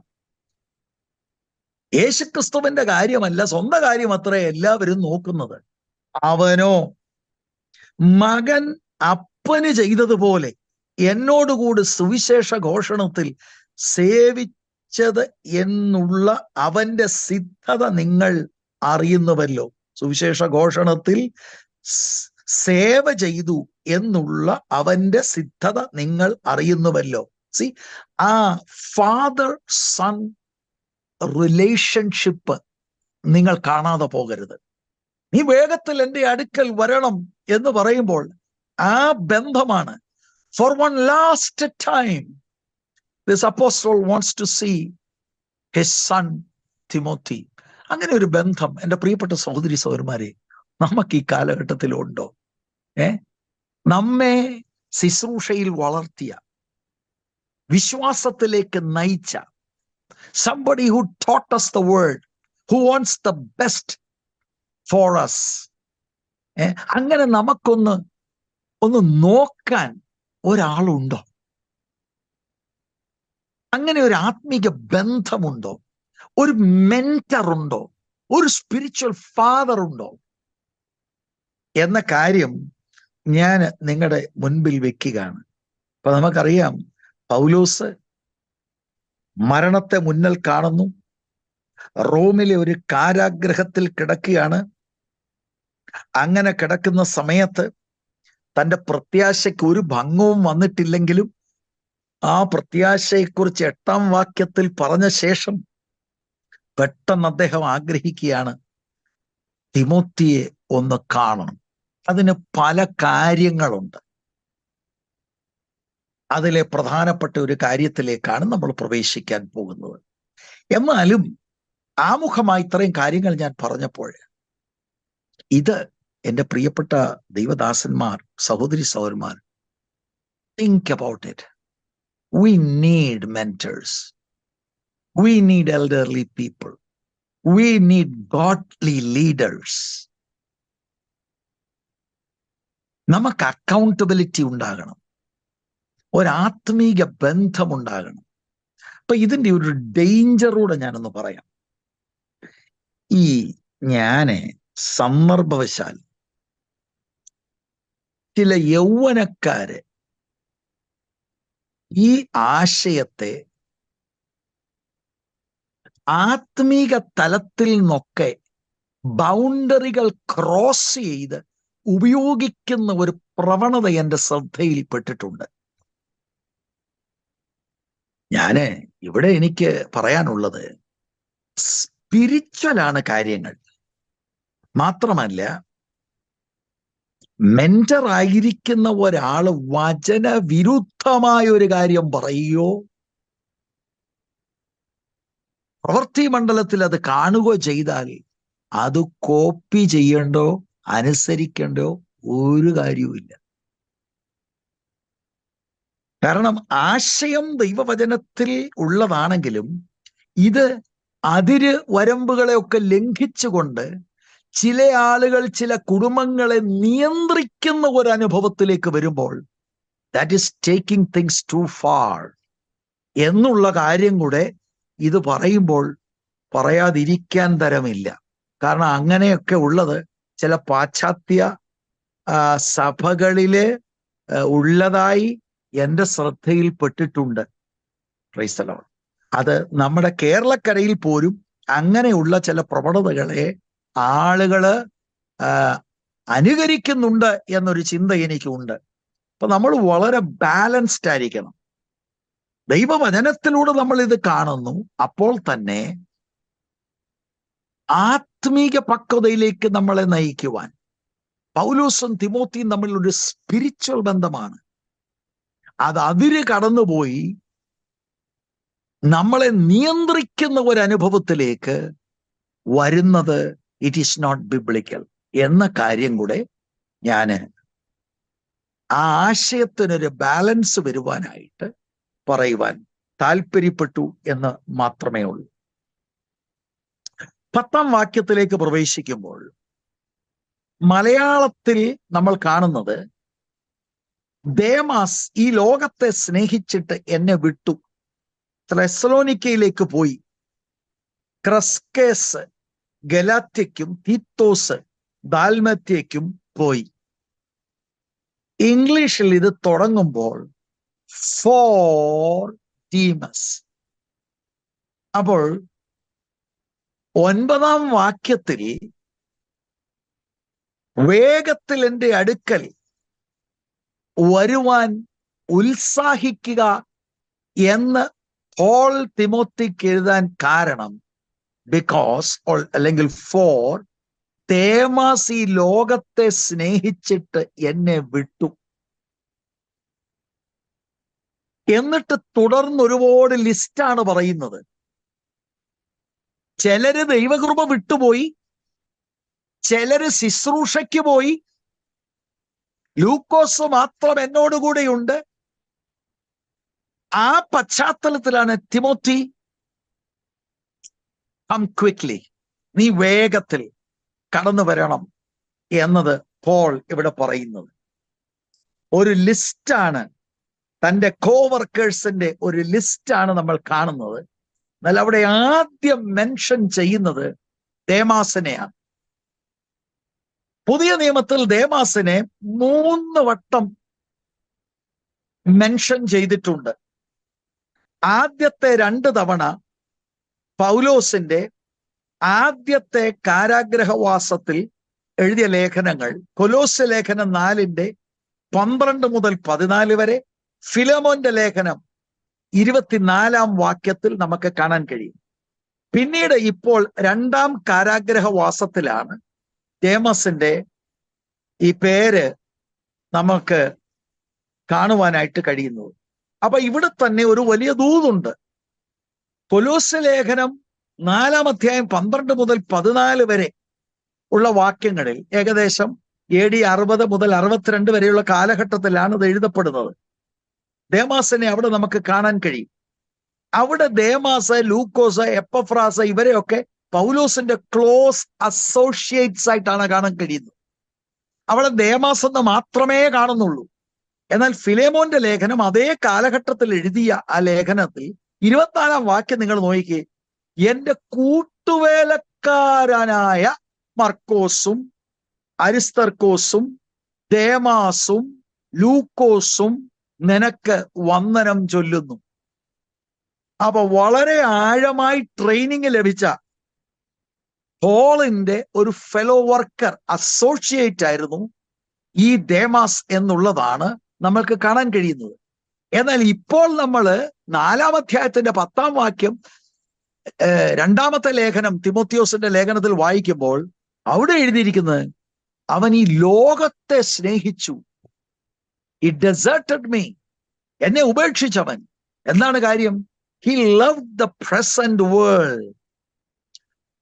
യേശുക്രിസ്തുവിന്റെ കാര്യമല്ല, സ്വന്തം കാര്യം അത്രേ എല്ലാവരും നോക്കുന്നത്. അവനോ മകൻ അപ്പന് ചെയ്തതുപോലെ എന്നോടുകൂടി സുവിശേഷ ഘോഷണത്തിൽ സേവിച്ചത് എന്നുള്ള അവന്റെ സിദ്ധത നിങ്ങൾ അറിയുന്നുവല്ലോ. സുവിശേഷ ഘോഷണത്തിൽ സേവ ചെയ്തു എന്നുള്ള അവന്റെ സിദ്ധത നിങ്ങൾ അറിയുന്നുവല്ലോ. സി, ആ ഫാദർ സൺ റിലേഷൻഷിപ്പ് നിങ്ങൾ കാണാതെ പോകരുത്. നീ വേഗത്തിൽ എൻ്റെ അടുക്കൽ വരണം എന്ന് പറയുമ്പോൾ ആ ബന്ധമാണ്. For one last time this apostle wants to see his son Timothy. അങ്ങനെ ഒരു ബന്ധം എൻ്റെ പ്രിയപ്പെട്ട സഹോദരി സഹോദരന്മാരെ നമുക്ക് ഈ കാലഘട്ടത്തിലുണ്ടോ? നമ്മെ ശുശ്രൂഷയിൽ വളർത്തിയ, വിശ്വാസത്തിലേക്ക് നയിച്ച, somebody who taught us the word, who wants the best for us. അങ്ങനെ നമുക്കൊന്ന് നോക്കാൻ ഒരാളുണ്ടോ? അങ്ങനെ ഒരു ആത്മീക ബന്ധമുണ്ടോ? ഒരു മെന്റർ ഉണ്ടോ? ഒരു സ്പിരിച്വൽ ഫാദർ ഉണ്ടോ എന്ന കാര്യം ഞാൻ നിങ്ങളുടെ മുൻപിൽ വെക്കുകയാണ്. അപ്പൊ നമുക്കറിയാം, പൗലോസ് മരണത്തെ മുന്നിൽ കാണുന്നു. റോമിലെ ഒരു കാരാഗ്രഹത്തിൽ കിടക്കുകയാണ്. അങ്ങനെ കിടക്കുന്ന സമയത്ത് തന്റെ പ്രത്യാശയ്ക്ക് ഒരു ഭംഗവും വന്നിട്ടില്ലെങ്കിലും ആ പ്രത്യാശയെക്കുറിച്ച് 8-ാം വാക്യത്തിൽ പറഞ്ഞ ശേഷം പെട്ടെന്ന് അദ്ദേഹം ആഗ്രഹിക്കുകയാണ് തിമോത്തിയെ ഒന്ന് കാണണം. അതിന് പല കാര്യങ്ങളുണ്ട്. അതിലെ പ്രധാനപ്പെട്ട ഒരു കാര്യത്തിലേക്കാണ് നമ്മൾ പ്രവേശിക്കാൻ പോകുന്നത്. എന്നാലും ആമുഖമായി ഇത്രയും കാര്യങ്ങൾ ഞാൻ പറഞ്ഞപ്പോൾ ഇത് എൻ്റെ പ്രിയപ്പെട്ട ദൈവദാസന്മാർ, സഹോദരി സഹോദരന്മാർ, think about it. We need mentors, we need elderly people, we need godly leaders. നമുക്ക് അക്കൗണ്ടബിലിറ്റി ഉണ്ടാകണം, ഒരാത്മീക ബന്ധമുണ്ടാകണം. അപ്പൊ ഇതിന്റെ ഒരു ഡേഞ്ചറൂടെ ഞാനൊന്ന് പറയാം. ഞാന് സന്ദർഭവശാൽ ചില യൗവനക്കാര് ഈ ആശയത്തെ ആത്മീക തലത്തിൽ നിന്നൊക്കെ ബൗണ്ടറികൾ ക്രോസ് ചെയ്ത് ഉപയോഗിക്കുന്ന ഒരു പ്രവണത എൻ്റെ ശ്രദ്ധയിൽപ്പെട്ടിട്ടുണ്ട്. ഇവിടെ എനിക്ക് പറയാനുള്ളത് സ്പിരിച്വലാണ് കാര്യങ്ങൾ. മാത്രമല്ല, മെന്റർ ആയിരിക്കുന്ന ഒരാള് വചനവിരുദ്ധമായ ഒരു കാര്യം പറയുകയോ പ്രവൃത്തി മണ്ഡലത്തിൽ അത് കാണുകയോ ചെയ്താൽ അത് കോപ്പി ചെയ്യണ്ടോ അനുസരിക്കണ്ടോ ഒരു കാര്യവുമില്ല. കാരണം ആശയം ദൈവവചനത്തിൽ ഉള്ളതാണെങ്കിലും ഇത് അതിര് വരമ്പുകളെയൊക്കെ ലംഘിച്ചുകൊണ്ട് ചില ആളുകൾ ചില കുടുംബങ്ങളെ നിയന്ത്രിക്കുന്ന ഒരു അനുഭവത്തിലേക്ക് വരുമ്പോൾ that is taking things to far എന്നുള്ള കാര്യം കൂടെ ഇത് പറയുമ്പോൾ പറയാതിരിക്കാൻ തരമില്ല. കാരണം അങ്ങനെയൊക്കെ ഉള്ളത് ചില പാശ്ചാത്യ സഭകളില് ഉള്ളതായി എൻ്റെ ശ്രദ്ധയിൽപ്പെട്ടിട്ടുണ്ട്. Price the Lord. അത് നമ്മുടെ കേരളക്കരയിൽ പോലും അങ്ങനെയുള്ള ചില പ്രവണതകളെ ആളുകള് അനുകരിക്കുന്നുണ്ട് എന്നൊരു ചിന്ത എനിക്കുണ്ട്. അപ്പൊ നമ്മൾ വളരെ ബാലൻസ്ഡ് ആയിരിക്കണം. ദൈവവചനത്തിലൂടെ നമ്മൾ ഇത് കാണുന്നു. അപ്പോൾ തന്നെ ആത്മീക പക്വതയിലേക്ക് നമ്മളെ നയിക്കുവാൻ പൗലോസും തിമോത്തിയും തമ്മിൽ ഒരു സ്പിരിച്വൽ ബന്ധമാണ്. അത് അതിര് കടന്നുപോയി നമ്മളെ നിയന്ത്രിക്കുന്ന ഒരു അനുഭവത്തിലേക്ക് വരുന്നത് ഇറ്റ് ഈസ് നോട്ട് ബിബ്ലിക്കൽ എന്ന കാര്യം കൂടെ ഞാന് ആ ആശയത്തിനൊരു ബാലൻസ് വരുവാനായിട്ട് പറയുവാൻ താല്പര്യപ്പെട്ടു എന്ന് മാത്രമേ ഉള്ളൂ. 10-ാം വാക്യത്തിലേക്ക് പ്രവേശിക്കുമ്പോൾ മലയാളത്തിൽ നമ്മൾ കാണുന്നത് ദേമാസ് ഈ ലോകത്തെ സ്നേഹിച്ചിട്ട് എന്നെ വിട്ടു, തെസ്സലോനിക്കയിലേക്ക് പോയി. ക്രസ്കേസ് ഗലാത്യയ്ക്കും തീത്തോസ് ദാൽമത്യയ്ക്കും പോയി. ഇംഗ്ലീഷിൽ ഇത് തുടങ്ങുമ്പോൾ ഫോർ ഡീമസ്. അപ്പോൾ 9-ാം വാക്യത്തിൽ വേഗത്തിൽ എൻ്റെ അടുക്കൽ വരുവാൻ ഉത്സാഹിക്കുക എന്ന് പോൾ തിമോത്തിക്ക് എഴുതാൻ കാരണം ബിക്കോസ് അല്ലെങ്കിൽ ഫോർ ദേമാസ് ഈ ലോകത്തെ സ്നേഹിച്ചിട്ട് എന്നെ വിട്ടു. എന്നിട്ട് തുടർന്ന് ഒരുപാട് ലിസ്റ്റാണ് പറയുന്നത്. ചിലര് ദൈവകൃപ വിട്ടുപോയി, ചിലര് ശുശ്രൂഷയ്ക്ക് പോയി. ലൂക്കോസ് മാത്രം എന്നോടുകൂടെയുണ്ട്. ആ പശ്ചാത്തലത്തിലാണ് തിമോത്തി കം ക്വിക്ലി, നീ വേഗത്തിൽ കടന്നു വരണം എന്നത് പോൾ ഇവിടെ പറയുന്നത്. ഒരു ലിസ്റ്റാണ്, തൻ്റെ കോവർക്കേഴ്സിന്റെ ഒരു ലിസ്റ്റാണ് നമ്മൾ കാണുന്നത്. എന്നാൽ അവിടെ ആദ്യം മെൻഷൻ ചെയ്യുന്നത് ദേമാസിനെയാണ്. പുതിയ നിയമത്തിൽ ദേമാസിനെ 3 വട്ടം മെൻഷൻ ചെയ്തിട്ടുണ്ട്. ആദ്യത്തെ 2 തവണ പൗലോസിന്റെ ആദ്യത്തെ കാരാഗ്രഹവാസത്തിൽ എഴുതിയ ലേഖനങ്ങൾ, കൊലോസ്യ ലേഖനം 4-ന്റെ 12 മുതൽ 14 വരെ, ഫിലോമോന്റെ ലേഖനം 24-ാം വാക്യത്തിൽ നമുക്ക് കാണാൻ കഴിയും. പിന്നീട് ഇപ്പോൾ 2-ാം കാരാഗ്രഹവാസത്തിലാണ് ദേമാസിന്റെ ഈ പേര് നമുക്ക് കാണുവാനായിട്ട് കഴിയുന്നത്. അപ്പൊ ഇവിടെ തന്നെ ഒരു വലിയ ദൂതുണ്ട്. കൊലോസ്യ ലേഖനം 4-ാം അധ്യായം 12 മുതൽ 14 വരെ ഉള്ള വാക്യങ്ങളിൽ ഏകദേശം AD 60 മുതൽ 62 വരെയുള്ള കാലഘട്ടത്തിലാണ് ഇത് എഴുതപ്പെടുന്നത്. ദേമാസിനെ അവിടെ നമുക്ക് കാണാൻ കഴിയും. അവിടെ ദേമാസ്, ലൂക്കോസ്, എപ്പഫ്രാസ് ഇവരെയൊക്കെ പൗലോസിന്റെ ക്ലോസ് അസോസിയേറ്റ്സ് ആയിട്ടാണ് കാണാൻ കഴിയുന്നത്. അവിടെ ദേമാസ് എന്ന് മാത്രമേ കാണുന്നുള്ളൂ. എന്നാൽ ഫിലേമോന്റെ ലേഖനം അതേ കാലഘട്ടത്തിൽ എഴുതിയ ആ ലേഖനത്തിൽ 24-ാം വാക്യം നിങ്ങൾ നോക്കിക്കേ. എന്റെ കൂട്ടുവേലക്കാരനായ മർക്കോസും അരിസ്തർക്കോസും ദേമാസും ലൂക്കോസും നിനക്ക് വന്ദനം ചൊല്ലുന്നു. അപ്പൊ വളരെ ആഴമായി ട്രെയിനിങ് ലഭിച്ച പോളിന്റെ ഒരു ഫെലോ വർക്കർ, അസോസിയേറ്റ് ആയിരുന്നു ഈ ദേമാസ് എന്നുള്ളതാണ് നമ്മൾക്ക് കാണാൻ കഴിയുന്നത്. എന്നാൽ ഇപ്പോൾ നമ്മൾ 4-ാം അധ്യായത്തിന്റെ 10-ാം വാക്യം 2-ാമത്തെ ലേഖനം തിമോത്തിയോസിന്റെ ലേഖനത്തിൽ വായിക്കുമ്പോൾ അവിടെ എഴുതിയിരിക്കുന്നത്, അവൻ ഈ ലോകത്തെ സ്നേഹിച്ചു. He deserted me. എന്നെ ഉപേക്ഷിച്ചവൻ. എന്താണ് കാര്യം? He loved the present world.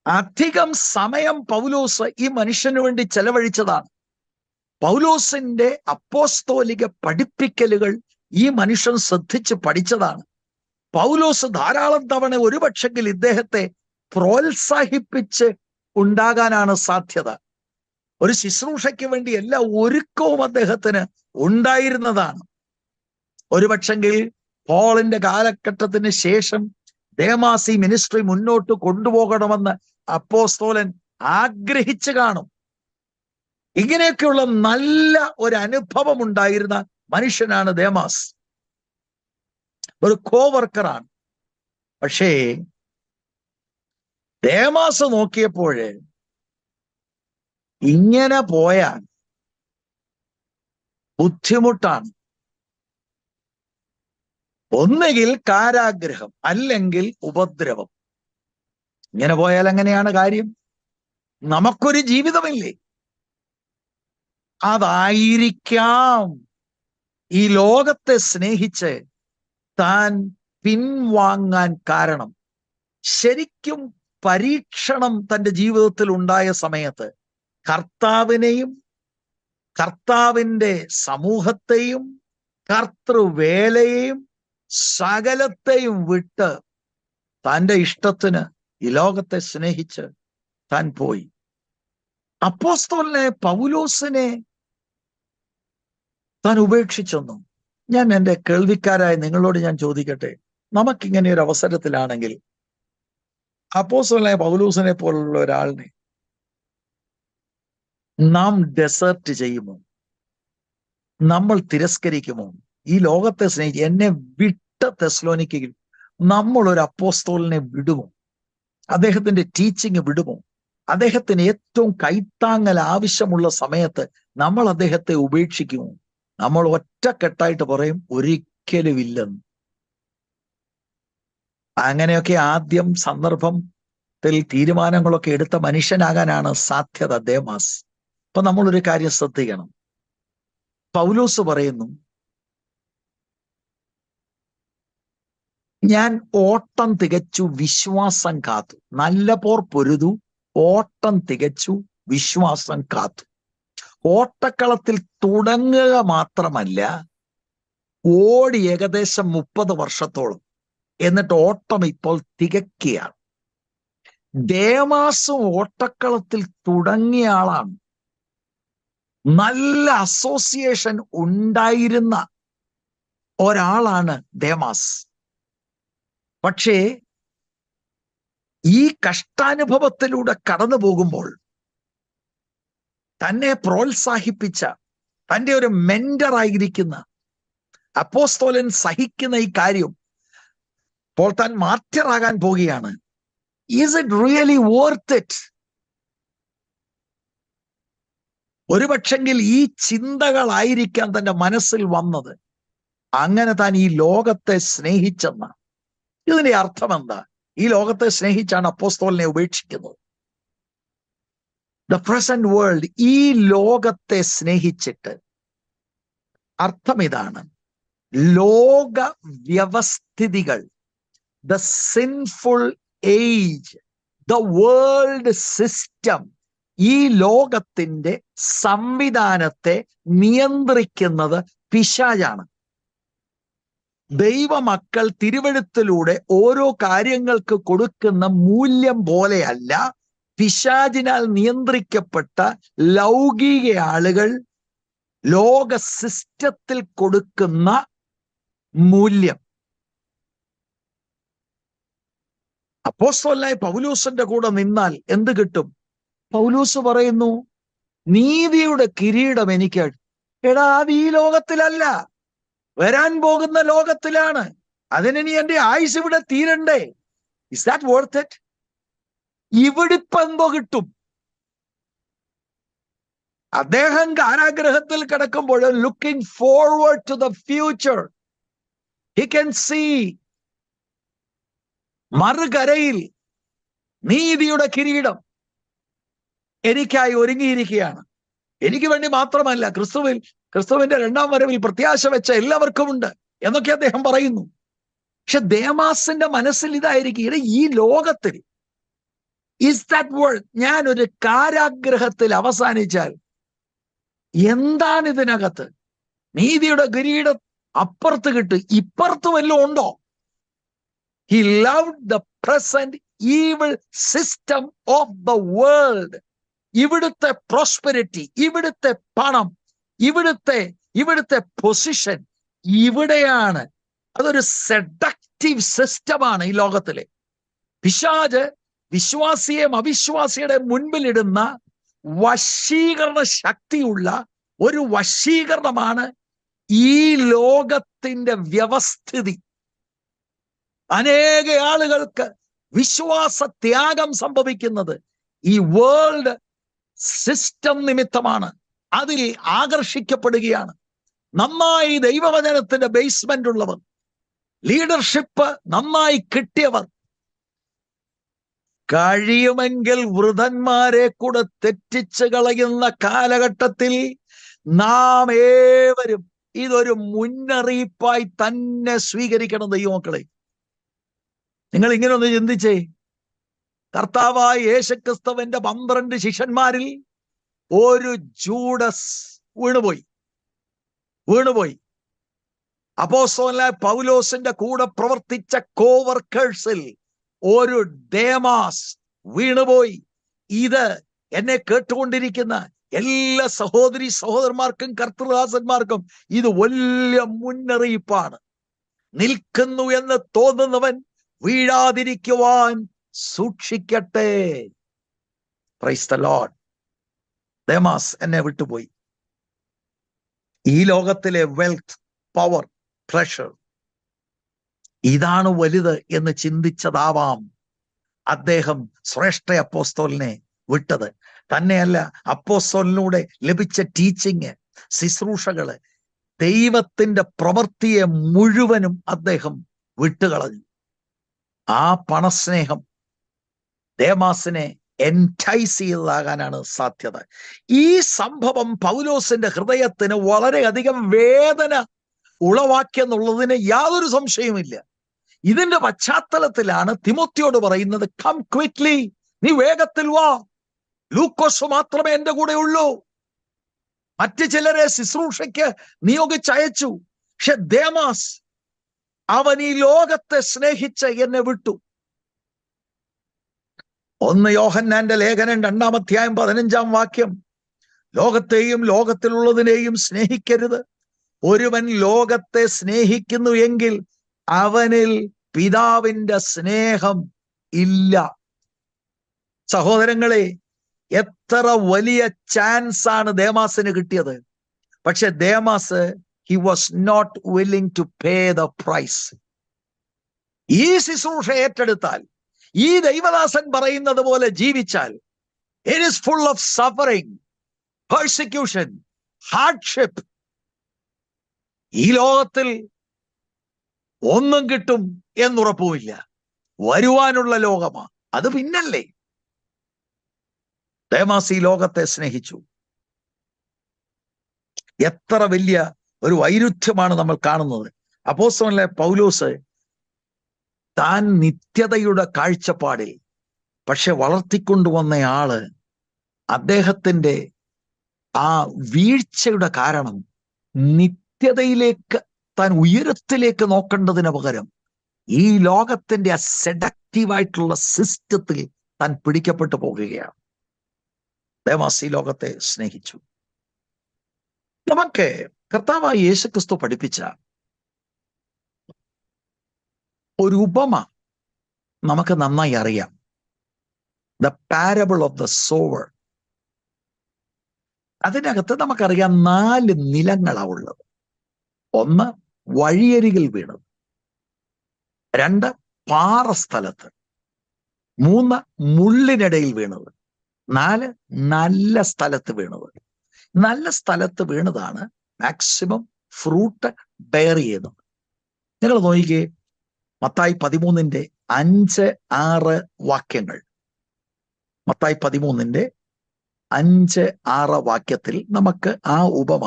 അധികം സമയം പൗലോസ് ഈ മനുഷ്യന് വേണ്ടി ചെലവഴിച്ചതാണ്. പൗലോസിന്റെ അപ്പോസ്തോലിക പഠിപ്പിക്കലുകൾ ഈ മനുഷ്യൻ ശ്രദ്ധിച്ച് പഠിച്ചതാണ്. പൗലോസ് ധാരാളം തവണ ഒരുപക്ഷെങ്കിൽ ഇദ്ദേഹത്തെ പ്രോത്സാഹിപ്പിച്ച് ഉണ്ടാകാനാണ് സാധ്യത. ഒരു ശുശ്രൂഷയ്ക്ക് വേണ്ടി എല്ലാ ഒരുക്കവും അദ്ദേഹത്തിന് ഉണ്ടായിരുന്നതാണ്. ഒരുപക്ഷെങ്കിൽ പോളിന്റെ കാലഘട്ടത്തിന് ശേഷം ദേമാസി മിനിസ്ട്രി മുന്നോട്ട് കൊണ്ടുപോകണമെന്ന് അപ്പോസ്തോലൻ ആഗ്രഹിച്ചു കാണും. ഇങ്ങനെയൊക്കെയുള്ള നല്ല ഒരു അനുഭവം ഉണ്ടായിരുന്ന മനുഷ്യനാണ് ദേമാസ്. ഒരു കോവർക്കറാണ്. പക്ഷേ ദേമാസ് നോക്കിയപ്പോൾ ഇങ്ങനെ പോയാൽ ബുദ്ധിമുട്ടാണ്. ഒന്നുകിൽ കാരാഗ്രഹം, അല്ലെങ്കിൽ ഉപദ്രവം. ഇങ്ങനെ പോയാൽ എങ്ങനെയാണ് കാര്യം? നമുക്കൊരു ജീവിതമില്ലേ? അതായിരിക്കാം ഈ ലോകത്തെ സ്നേഹിച്ച് താൻ പിൻവാങ്ങാൻ കാരണം. ശരിക്കും പരീക്ഷണം തൻ്റെ ജീവിതത്തിൽ ഉണ്ടായ സമയത്ത് കർത്താവിനെയും കർത്താവിൻ്റെ സമൂഹത്തെയും കർത്തൃവേലയെയും സകലത്തെയും വിട്ട് തൻ്റെ ഇഷ്ടത്തിന് ഈ ലോകത്തെ സ്നേഹിച്ച് താൻ പോയി. അപ്പോസ്തലനെ പൗലോസിനെ താൻ ഉപേക്ഷിച്ചെന്നു. ഞാൻ എൻ്റെ കേൾവിക്കാരായ നിങ്ങളോട് ഞാൻ ചോദിക്കട്ടെ, നമുക്കിങ്ങനെ ഒരു അവസരത്തിലാണെങ്കിൽ അപ്പോസ്തലനായ പൗലോസിനെ പോലുള്ള ഒരാളിനെ നാം ഡെസേർട്ട് ചെയ്യുമോ? നമ്മൾ തിരസ്കരിക്കുമോ? ഈ ലോകത്തെ സ്നേഹിച്ച് എന്നെ വിട്ട തെസ്സലോനിക്കയിൽ നമ്മൾ ഒരു അപ്പോസ്തലനെ വിടുമോ? അദ്ദേഹത്തിന്റെ ടീച്ചിങ് വിടുമോ? അദ്ദേഹത്തിന് ഏറ്റവും കൈത്താങ്ങൽ ആവശ്യമുള്ള സമയത്ത് നമ്മൾ അദ്ദേഹത്തെ ഉപേക്ഷിക്കുമോ? നമ്മൾ ഒറ്റക്കെട്ടായിട്ട് പറയും ഒരിക്കലും ഇല്ലെന്ന്. അങ്ങനെയൊക്കെ ആദ്യം സന്ദർഭത്തിൽ തീരുമാനങ്ങളൊക്കെ എടുത്ത മനുഷ്യനാകാനാണ് സാധ്യത ദേമാസ്. അപ്പൊ നമ്മളൊരു കാര്യം ശ്രദ്ധിക്കണം. പൗലോസ് പറയുന്നു, ഞാൻ ഓട്ടം തികച്ചു, വിശ്വാസം കാത്തു. നല്ല പോർ പൊരുതു, ഓട്ടം തികച്ചു, വിശ്വാസം കാത്തു. ഓട്ടക്കളത്തിൽ തുടങ്ങുക മാത്രമല്ല, ഓടി ഏകദേശം 30 വർഷത്തോളം. എന്നിട്ട് ഓട്ടം ഇപ്പോൾ തികക്കുകയാണ്. ദേമാസും ഓട്ടക്കളത്തിൽ തുടങ്ങിയ ആളാണ്. നല്ല അസോസിയേഷൻ ഉണ്ടായിരുന്ന ഒരാളാണ് ദേമാസ്. പക്ഷേ ഈ കഷ്ടാനുഭവത്തിലൂടെ കടന്നു പോകുമ്പോൾ തന്നെ പ്രോത്സാഹിപ്പിച്ച തൻ്റെ ഒരു മെന്ററായിരിക്കുന്ന അപ്പോസ്തലൻ സഹിക്കുന്ന ഈ കാര്യം ഇപ്പോൾ താൻ മാർട്ടിറാകാൻ പോവുകയാണ്. Is it really worth it? ഒരുപക്ഷെങ്കിൽ ഈ ചിന്തകളായിരിക്കാം തന്റെ മനസ്സിൽ വന്നത്. അങ്ങനെ താൻ ഈ ലോകത്തെ സ്നേഹിച്ചെന്ന. ഇതിന്റെ അർത്ഥം എന്താ? ഈ ലോകത്തെ സ്നേഹിച്ചാണ് അപ്പോസ്തലനെ ഉപേക്ഷിക്കുന്നത്. ദ പ്രസന്റ് വേൾഡ്, ഈ ലോകത്തെ സ്നേഹിച്ചിട്ട് അർത്ഥം ഇതാണ്: ലോക വ്യവസ്ഥിതികൾ, the sinful age, the world system, ഈ ലോകത്തിന്റെ സംവിധാനത്തെ നിയന്ത്രിക്കുന്നത് പിശാചാണ്. ദൈവമക്കൾ തിരുവെഴുത്തിലൂടെ ഓരോ കാര്യങ്ങൾക്ക് കൊടുക്കുന്ന മൂല്യം പോലെയല്ല പിശാചിനാൽ നിയന്ത്രിക്കപ്പെട്ട ലൗകിക ആളുകൾ ലോക സിസ്റ്റത്തിൽ കൊടുക്കുന്ന മൂല്യം. അപ്പോസ്തലനായ പൗലോസിന്റെ കൂടെ നിന്നാൽ എന്ത് കിട്ടും? പൗലോസ് പറയുന്നു, നീതിയുടെ കിരീടം എനിക്ക്. എടാ, അത് ഈ ലോകത്തിലല്ല, വരാൻ പോകുന്ന ലോകത്തിലാണ്. അതിനി എന്റെ ആയുസ് ഇവിടെ തീരണ്ടേ? Is that worth it? ഇവിടെ ഇപ്പൊ എന്തോ കിട്ടും? അദ്ദേഹം കാരാഗ്രഹത്തിൽ കിടക്കുമ്പോൾ looking forward to the future, he can see മറുകരയിൽ നീതിയുടെ കിരീടം എനിക്കായി ഒരുങ്ങിയിരിക്കുകയാണ്. എനിക്ക് വേണ്ടി മാത്രമല്ല, ക്രിസ്തുവിന്റെ രണ്ടാം വരവിൽ പ്രത്യാശ വെച്ച എല്ലാവർക്കും ഉണ്ട് എന്നൊക്കെ അദ്ദേഹം പറയുന്നു. പക്ഷെ ദേമാസിന്റെ മനസ്സിൽ ഇതായിരിക്കും, ഈ ലോകത്തിൽ ഇസ് ദാറ്റ് വേൾഡ്, ഞാനൊരു കാരാഗ്രഹത്തിൽ അവസാനിച്ചാൽ എന്താണ് ഇതിനകത്ത്? നീതിയുടെ കിരീടം അപ്പുറത്ത് കിട്ടും, ഇപ്പുറത്ത് വല്ലതും ഉണ്ടോ? He loved the present evil system of the world. ഇവിടുത്തെ പ്രോസ്പെരിറ്റി, ഇവിടുത്തെ പണം, ഇവിടുത്തെ പൊസിഷൻ ഇവിടെയാണ്. അതൊരു സെഡക്റ്റീവ് സിസ്റ്റമാണ് ഈ ലോകത്തിലെ. പിശാച് വിശ്വാസിയെയും അവിശ്വാസിയുടെ മുൻപിലിടുന്ന വശീകരണ ശക്തിയുള്ള ഒരു വശീകരണമാണ് ഈ ലോകത്തിന്റെ വ്യവസ്ഥിതി. അനേക ആളുകൾക്ക് വിശ്വാസ ത്യാഗം സംഭവിക്കുന്നത് ഈ വേൾഡ് സിസ്റ്റം നിമിത്തമാണ്. അതിൽ ആകർഷിക്കപ്പെടുകയാണ്. നന്നായി ദൈവവചനത്തിന്റെ ബേസ്മെന്റ് ഉള്ളവർ, ലീഡർഷിപ്പ് നന്നായി കിട്ടിയവർ, കഴിയുമെങ്കിൽ വൃതന്മാരെ കൂടെ തെറ്റിച്ച് കളയുന്ന കാലഘട്ടത്തിൽ നാം ഏവരും ഇതൊരു മുന്നറിയിപ്പായി തന്നെ സ്വീകരിക്കണം. ദൈവമക്കളെ, നിങ്ങൾ ഇങ്ങനെ ഒന്ന് ചിന്തിച്ചേ. കർത്താവായ യേശുക്രിസ്തുവിന്റെ 12 ശിഷ്യന്മാരിൽ ഒരു ജൂഡസ് വീണുപോയി. അപ്പോസ്തലനായ പൗലോസിന്റെ കൂടെ പ്രവർത്തിച്ച കോവർക്കേഴ്സിൽ ഒരു ദേമാസ് വീണുപോയി. ഇത് എന്നെ കേട്ടുകൊണ്ടിരിക്കുന്ന എല്ലാ സഹോദരന്മാർക്കും കർത്തൃദാസന്മാർക്കും ഇത് വലിയ മുന്നറിയിപ്പാണ്. നിൽക്കുന്നു എന്ന് തോന്നുന്നവൻ വീഴാതിരിക്കുവാൻ സൂക്ഷിക്കട്ടെ. Praise the Lord. ദേമാസ് എന്നെ വിട്ടുപോയി. ഈ ലോകത്തിലെ വെൽത്ത്, പവർ, പ്ലഷർ, ഇതാണ് വലുത് എന്ന് ചിന്തിച്ചതാവാം അദ്ദേഹം ശ്രേഷ്ഠ അപ്പോസ്തലനെ വിട്ടത്. തന്നെയല്ല, അപ്പോസ്തലനിലൂടെ ലഭിച്ച ടീച്ചിങ്, ശുശ്രൂഷകള്, ദൈവത്തിന്റെ പ്രവൃത്തിയെ മുഴുവനും അദ്ദേഹം വിട്ടുകളഞ്ഞു. ആ പണസ്നേഹം ദേമാസിനെ എൻറ്റൈസ് ചെയ്തതാകാനാണ് സാധ്യത. ഈ സംഭവം പൗലോസിന്റെ ഹൃദയത്തിന് വളരെയധികം വേദന ഉളവാക്കിയെന്നുള്ളതിന് യാതൊരു സംശയവുമില്ല. ഇതിന്റെ പശ്ചാത്തലത്തിലാണ് തിമോത്തിയോട് പറയുന്നത്, കം ക്വിക്ലി, നീ വേഗത്തിൽ വാ. ലൂക്കോസ് മാത്രമേ എന്റെ കൂടെ ഉള്ളൂ. മറ്റു ചിലരെ ശുശ്രൂഷയ്ക്ക് നിയോഗിച്ചയച്ചു. പക്ഷെ ദേമാസ്, അവൻ ഈ ലോകത്തെ സ്നേഹിച്ച് എന്നെ വിട്ടു. 1 യോഹന്നാന്റെ ലേഖനം 2-ാം അധ്യായം 15-ാം വാക്യം, ലോകത്തെയും ലോകത്തിലുള്ളതിനെയും സ്നേഹിക്കരുത്. ഒരുവൻ ലോകത്തെ സ്നേഹിക്കുന്നു എങ്കിൽ അവനിൽ പിതാവിന്റെ സ്നേഹം ഇല്ല. സഹോദരങ്ങളെ, എത്ര വലിയ ചാൻസ് ആണ് ദേമാസിന് കിട്ടിയത്. പക്ഷെ Demas, he was not willing to pay the price. ഈ ശുശ്രൂഷ ഏറ്റെടുത്താൽ, ഈ ദൈവദാസൻ പറയുന്നത് പോലെ ജീവിച്ചാൽ, it is full of suffering. Persecution, hardship. ഈ ലോകത്തിൽ ഒന്നും കിട്ടും എന്നുറപ്പുമില്ല. വരുവാനുള്ള ലോകമാണ് അത് പിന്നല്ലേ. ദേമാസ് ഈ ലോകത്തെ സ്നേഹിച്ചു. എത്ര വലിയ ഒരു വൈരുദ്ധ്യമാണ് നമ്മൾ കാണുന്നത്. അപ്പോസ്തലനായ പൗലോസ് താൻ നിത്യതയുടെ കാഴ്ചപ്പാടിൽ പക്ഷെ വളർത്തിക്കൊണ്ടുവന്നയാള് അദ്ദേഹത്തിന്റെ ആ വീഴ്ചയുടെ കാരണം നിത്യതയിലേക്ക്, താൻ ഉയരത്തിലേക്ക് നോക്കേണ്ടതിന് പകരം ഈ ലോകത്തിന്റെ ആ സെഡക്റ്റീവായിട്ടുള്ള സിസ്റ്റത്തിൽ താൻ പിടിക്കപ്പെട്ടു പോകുകയാണ്. ദേമാസ് ഈ ലോകത്തെ സ്നേഹിച്ചു. നമുക്ക് കർത്താവായ യേശുക്രിസ്തു പഠിപ്പിച്ച ഒരു ഉപമ നമുക്ക് നന്നായി അറിയാം. The parable of the sower. അതിനകത്ത് നമുക്കറിയാം 4 നിലങ്ങളാണ് ഉള്ളത്. 1 വഴിയരികിൽ വീണത്, 2 പാറസ്ഥലത്ത്, 3 മുള്ളിനിടയിൽ വീണത്, 4 നല്ല സ്ഥലത്ത് വീണത്. നല്ല സ്ഥലത്ത് വീണതാണ് മാക്സിമം ഫ്രൂട്ട് ബെയർ ചെയ്യുന്നത്. നിങ്ങൾ നോക്കിക്കേ, മത്തായി 13-ന്റെ 5-6 വാക്യങ്ങൾ. മത്തായി 13-ന്റെ 5-6 വാക്യത്തിൽ നമുക്ക് ആ ഉപമ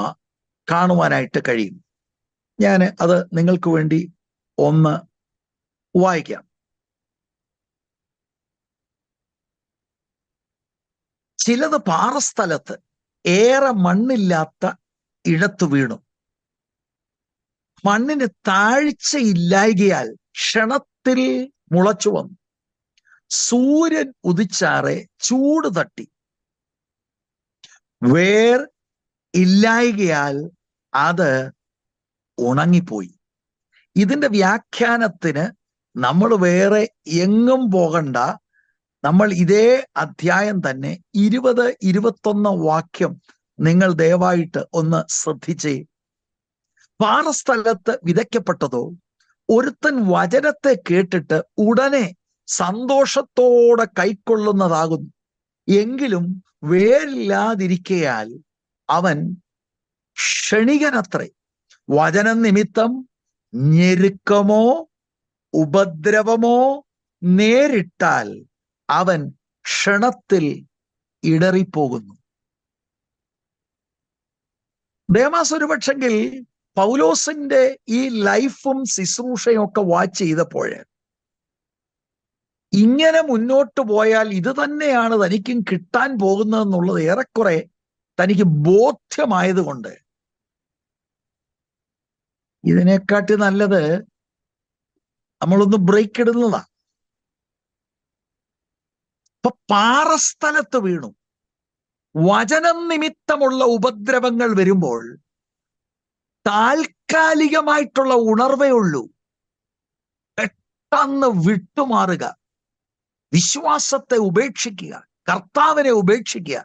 കാണുവാനായിട്ട് കഴിയും. ഞാൻ അത് നിങ്ങൾക്ക് വേണ്ടി ഒന്ന് വായിക്കാം. ചിലത് പാറസ്ഥലത്ത് ഏറെ മണ്ണില്ലാത്ത ഇടത്തു വീണു. മണ്ണിന് താഴ്ചയില്ലായ്കയാൽ ക്ഷണത്തിൽ മുളച്ചു വന്നു. സൂര്യൻ ഉദിച്ചാറെ ചൂട് തട്ടി, വേർ ഇല്ലായ്കയാൽ അത് ഉണങ്ങിപ്പോയി. ഇതിന്റെ വ്യാഖ്യാനത്തിന് നമ്മൾ വേറെ എങ്ങും പോകണ്ട. നമ്മൾ ഇതേ അധ്യായം തന്നെ 20-21 വാക്യം നിങ്ങൾ ദയവായിട്ട് ഒന്ന് ശ്രദ്ധിച്ചേ. പാറസ്ഥലത്ത് വിതയ്ക്കപ്പെട്ടതോ ഒരുത്തൻ വചനത്തെ കേട്ടിട്ട് ഉടനെ സന്തോഷത്തോടെ കൈക്കൊള്ളുന്നതാകുന്നു. എങ്കിലും വേരില്ലാതിരിക്കയാൽ അവൻ ക്ഷണികനത്രേ. വചനം നിമിത്തം ഞെരുക്കമോ ഉപദ്രവമോ നേരിട്ടാൽ അവൻ ക്ഷണത്തിൽ ഇടറിപ്പോകുന്നു. ദേമാസ് ഒരുപക്ഷെങ്കിൽ പൗലോസിന്റെ ഈ ലൈഫും ശുശ്രൂഷയും ഒക്കെ വാച്ച് ചെയ്തപ്പോൾ ഇങ്ങനെ മുന്നോട്ട് പോയാൽ ഇത് തന്നെയാണ് തനിക്കും കിട്ടാൻ പോകുന്നതെന്നുള്ളത് ഏറെക്കുറെ തനിക്ക് ബോധ്യമായതുകൊണ്ട് ഇതിനെക്കാട്ടി നല്ലത് നമ്മളൊന്ന് ബ്രേക്ക് ഇടുന്നതാ. അപ്പൊ പാറസ്ഥലത്ത് വീണു. വചനം നിമിത്തമുള്ള ഉപദ്രവങ്ങൾ വരുമ്പോൾ താൽക്കാലികമായിട്ടുള്ള ഉണർവേ ഉള്ളൂ. പെട്ടെന്ന് വിട്ടുമാറുക, വിശ്വാസത്തെ ഉപേക്ഷിക്കുക, കർത്താവിനെ ഉപേക്ഷിക്കുക.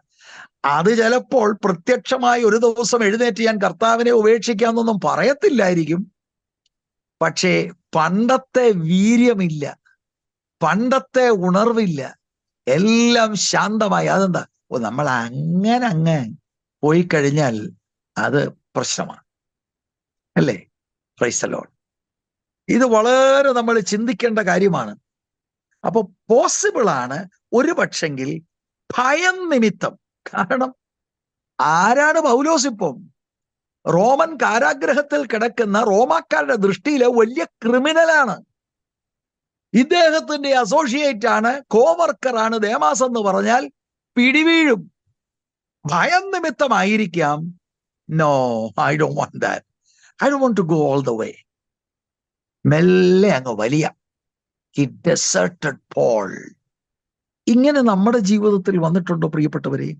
അത് ചിലപ്പോൾ പ്രത്യക്ഷമായി ഒരു ദിവസം എഴുന്നേറ്റ് ഞാൻ കർത്താവിനെ ഉപേക്ഷിക്കാന്നൊന്നും പറയത്തില്ലായിരിക്കും. പക്ഷേ പണ്ടത്തെ വീര്യമില്ല, പണ്ടത്തെ ഉണർവില്ല, എല്ലാം ശാന്തമായി. അതെന്താ? നമ്മൾ അങ്ങ് പോയി കഴിഞ്ഞാൽ അത് പ്രശ്നമാണ്, അല്ലേ? Price the Lord. ഇത് വളരെ നമ്മൾ ചിന്തിക്കേണ്ട കാര്യമാണ്. അപ്പൊ പോസിബിൾ ആണ് ഒരു പക്ഷെങ്കിൽ ഭയം നിമിത്തം. കാരണം ആരാണ് പൗലോസ്? ഇപ്പം റോമൻ കാരാഗ്രഹത്തിൽ കിടക്കുന്ന റോമാക്കാരുടെ ദൃഷ്ടിയിലെ വലിയ ക്രിമിനലാണ്. ഇദ്ദേഹത്തിന്റെ അസോസിയേറ്റ് ആണ്, കോവർക്കർ ആണ് ദേമാസ് എന്ന് പറഞ്ഞാൽ പിടിവീഴും. ഭയം നിമിത്തമായിരിക്കാം. No, I don't want that. I don't want to go all the way. മെല്ലെ അങ്ങ് വലിയ ഹി ഡെസേർട്ടഡ് പോൾ. ഇങ്ങനെ നമ്മുടെ ജീവിതത്തിൽ വന്നിട്ടുണ്ടോ പ്രിയപ്പെട്ടവരെ?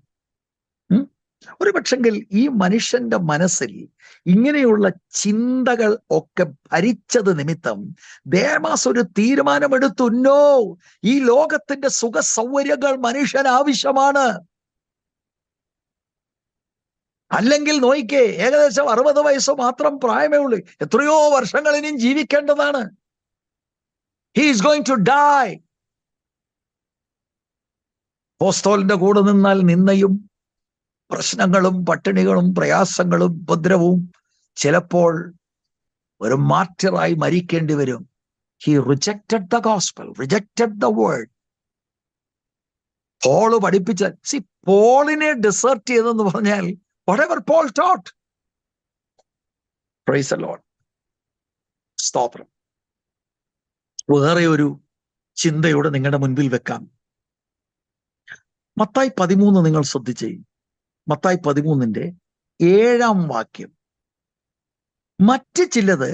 ഒരു പക്ഷെങ്കിൽ ഈ മനുഷ്യന്റെ മനസ്സിൽ ഇങ്ങനെയുള്ള ചിന്തകൾ ഒക്കെ ഭരിച്ചത് നിമിത്തം ദേമാസ് ഒരു തീരുമാനമെടുത്തു. നോ, ഈ ലോകത്തിന്റെ സുഖ സൗകര്യങ്ങൾ മനുഷ്യന് ആവശ്യമാണ്. അല്ലെങ്കിൽ നോയിക്കേ, ഏകദേശം 60 വയസ്സ് മാത്രം പ്രായമേ ഉള്ളൂ. എത്രയോ വർഷങ്ങൾ ഇനിയും ജീവിക്കേണ്ടതാണ്. He is going to die. അപ്പോസ്തലന്റെ കൂടെ നിന്നാൽ നിന്നയും പ്രശ്നങ്ങളും പട്ടിണികളും പ്രയാസങ്ങളും ഉപദ്രവവും ചിലപ്പോൾ ഒരു മാർട്ടിറായി മരിക്കേണ്ടി വരും. He rejected the gospel, rejected the word. Paul പഠിപ്പിച്ച പോളിനെ ഡിസേർട്ട് ചെയ്തെന്ന് പറഞ്ഞാൽ whatever Paul taught. Praise the Lord. സ്തോത്രം. വേറെ ഒരു ചിന്തയോടെ നിങ്ങളുടെ മുൻപിൽ വെക്കാം. മത്തായി 13 നിങ്ങൾ ശ്രദ്ധിച്ചേ. മത്തായി 13 7-ാം വാക്യം. മറ്റ് ചിലത്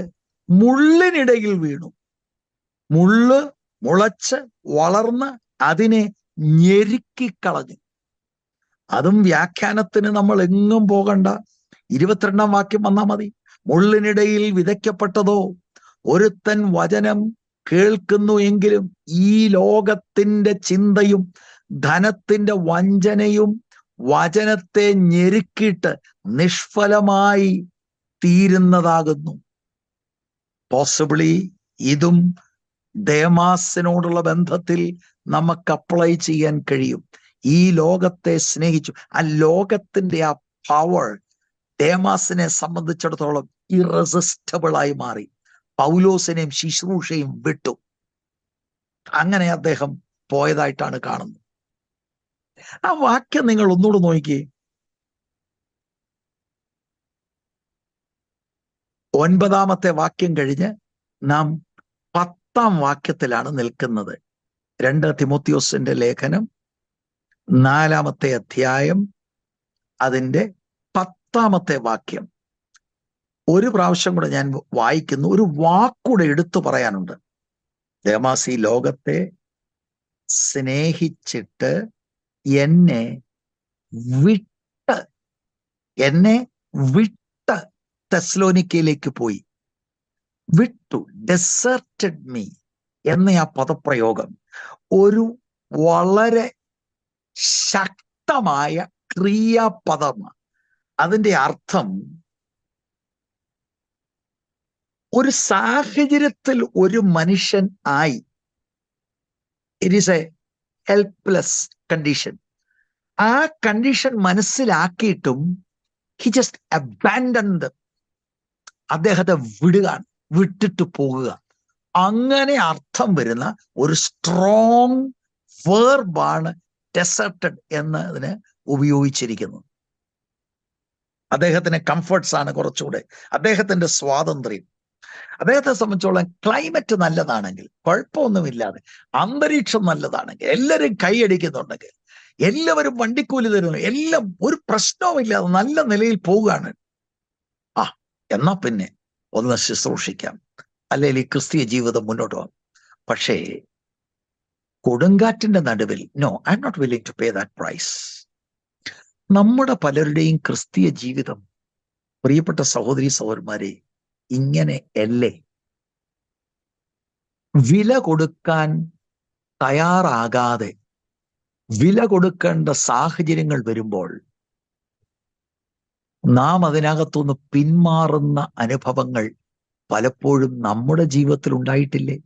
മുള്ളിനിടയിൽ വീണു, മുള്ള് മുളച്ച് വളർന്ന് അതിനെ ഞെരുക്കിക്കളഞ്ഞു. അതും വ്യാഖ്യാനത്തിന് നമ്മൾ എങ്ങും പോകണ്ട. 22-ാം വാക്യം വന്നാൽ മതി. മുള്ളിനിടയിൽ വിതയ്ക്കപ്പെട്ടതോ, ഒരുത്തൻ വചനം കേൾക്കുന്നു എങ്കിലും ഈ ലോകത്തിന്റെ ചിന്തയും ധനത്തിന്റെ വഞ്ചനയും വചനത്തെ ഞെരുക്കിയിട്ട് നിഷ്ഫലമായി തീരുന്നതാകുന്നു. പോസിബിളി ഇതും ദേമാസിനോടുള്ള ബന്ധത്തിൽ നമുക്ക് അപ്ലൈ ചെയ്യാൻ കഴിയും. ഈ ലോകത്തെ സ്നേഹിച്ചു. ആ ലോകത്തിന്റെ ആ പവർ ദേമാസിനെ സംബന്ധിച്ചിടത്തോളം ഇറസിസ്റ്റബിൾ ആയി മാറി. പൗലോസിനെയും ശുശ്രൂഷയും വിട്ടു. അങ്ങനെ അദ്ദേഹം പോയതായിട്ടാണ് കാണുന്നത്. ആ വാക്യം നിങ്ങൾ ഒന്നുകൂടെ നോക്കിയേ. 9-ാമത്തെ വാക്യം കഴിഞ്ഞ് നാം 10-ാം വാക്യത്തിലാണ് നിൽക്കുന്നത്. 2 തിമോത്തിയോസിന്റെ ലേഖനം 4-ാമത്തെ അധ്യായം അതിന്റെ 10-ാമത്തെ വാക്യം. ഒരു പ്രാവശ്യം കൂടെ ഞാൻ വായിക്കുന്നു. ഒരു വാക്കൂടെ എടുത്തു പറയാനുണ്ട്. ദേമാസ് ഈ ലോകത്തെ സ്നേഹിച്ചിട്ട് എന്നെ വിട്ട് തെസ്സലോനിക്കയിലേക്ക് പോയി. വിട്ടു, ഡെസേർട്ടഡ് മീ എന്ന ആ പദപ്രയോഗം ഒരു വളരെ ശക്തമായ ക്രിയാപദമാണ്. അതിന്റെ അർത്ഥം ഒരു സാഹചര്യത്തിൽ ഒരു മനുഷ്യൻ ആയി. It is A helpless condition. ആ കണ്ടീഷൻ മനസ്സിലാക്കിയിട്ടും ഹി ജസ്റ്റ് അബാൻഡൻഡ്, അദ്ദേഹത്തെ വിട്ടിട്ട് പോകുക. അങ്ങനെ അർത്ഥം വരുന്ന ഒരു സ്ട്രോങ് വേർബാണ് ഡെസേർട്ടഡ് എന്നതിന് ഉപയോഗിച്ചിരിക്കുന്നത്. അദ്ദേഹത്തിന് കംഫർട്ട്സ് ആണ് കുറച്ചുകൂടെ, അദ്ദേഹത്തിന്റെ സ്വാതന്ത്ര്യം. അദ്ദേഹത്തെ സംബന്ധിച്ചോളം ക്ലൈമറ്റ് നല്ലതാണെങ്കിൽ, കുഴപ്പമൊന്നുമില്ലാതെ അന്തരീക്ഷം നല്ലതാണെങ്കിൽ, എല്ലാവരും കൈയടിക്കുന്നുണ്ടെങ്കിൽ, എല്ലാവരും വണ്ടിക്കൂലി തരുന്നു, എല്ലാം ഒരു പ്രശ്നവുമില്ലാതെ നല്ല നിലയിൽ പോവുകയാണ്, എന്നാ പിന്നെ ഒന്ന് ശുശ്രൂഷിക്കാം, അല്ലെങ്കിൽ ഈ ക്രിസ്തീയ ജീവിതം മുന്നോട്ട് പോകാം. പക്ഷേ കൊടുങ്കാറ്റിന്റെ നടുവിൽ no, I am not willing to pay that price. നമ്മുടെ പലരുടെയും ക്രിസ്തീയ ജീവിതം, പ്രിയപ്പെട്ട സഹോദരി സഹോദരന്മാരെ, ഇങ്ങനെ അല്ലേ? വില കൊടുക്കാൻ തയ്യാറാകാതെ വില കൊടുക്കേണ്ട സാഹചര്യങ്ങൾ വരുമ്പോൾ നാം അതിനകത്തുനിന്ന് പിന്മാറുന്ന അനുഭവങ്ങൾ പലപ്പോഴും നമ്മുടെ ജീവിതത്തിൽ ഉണ്ടായിട്ടില്ലേ?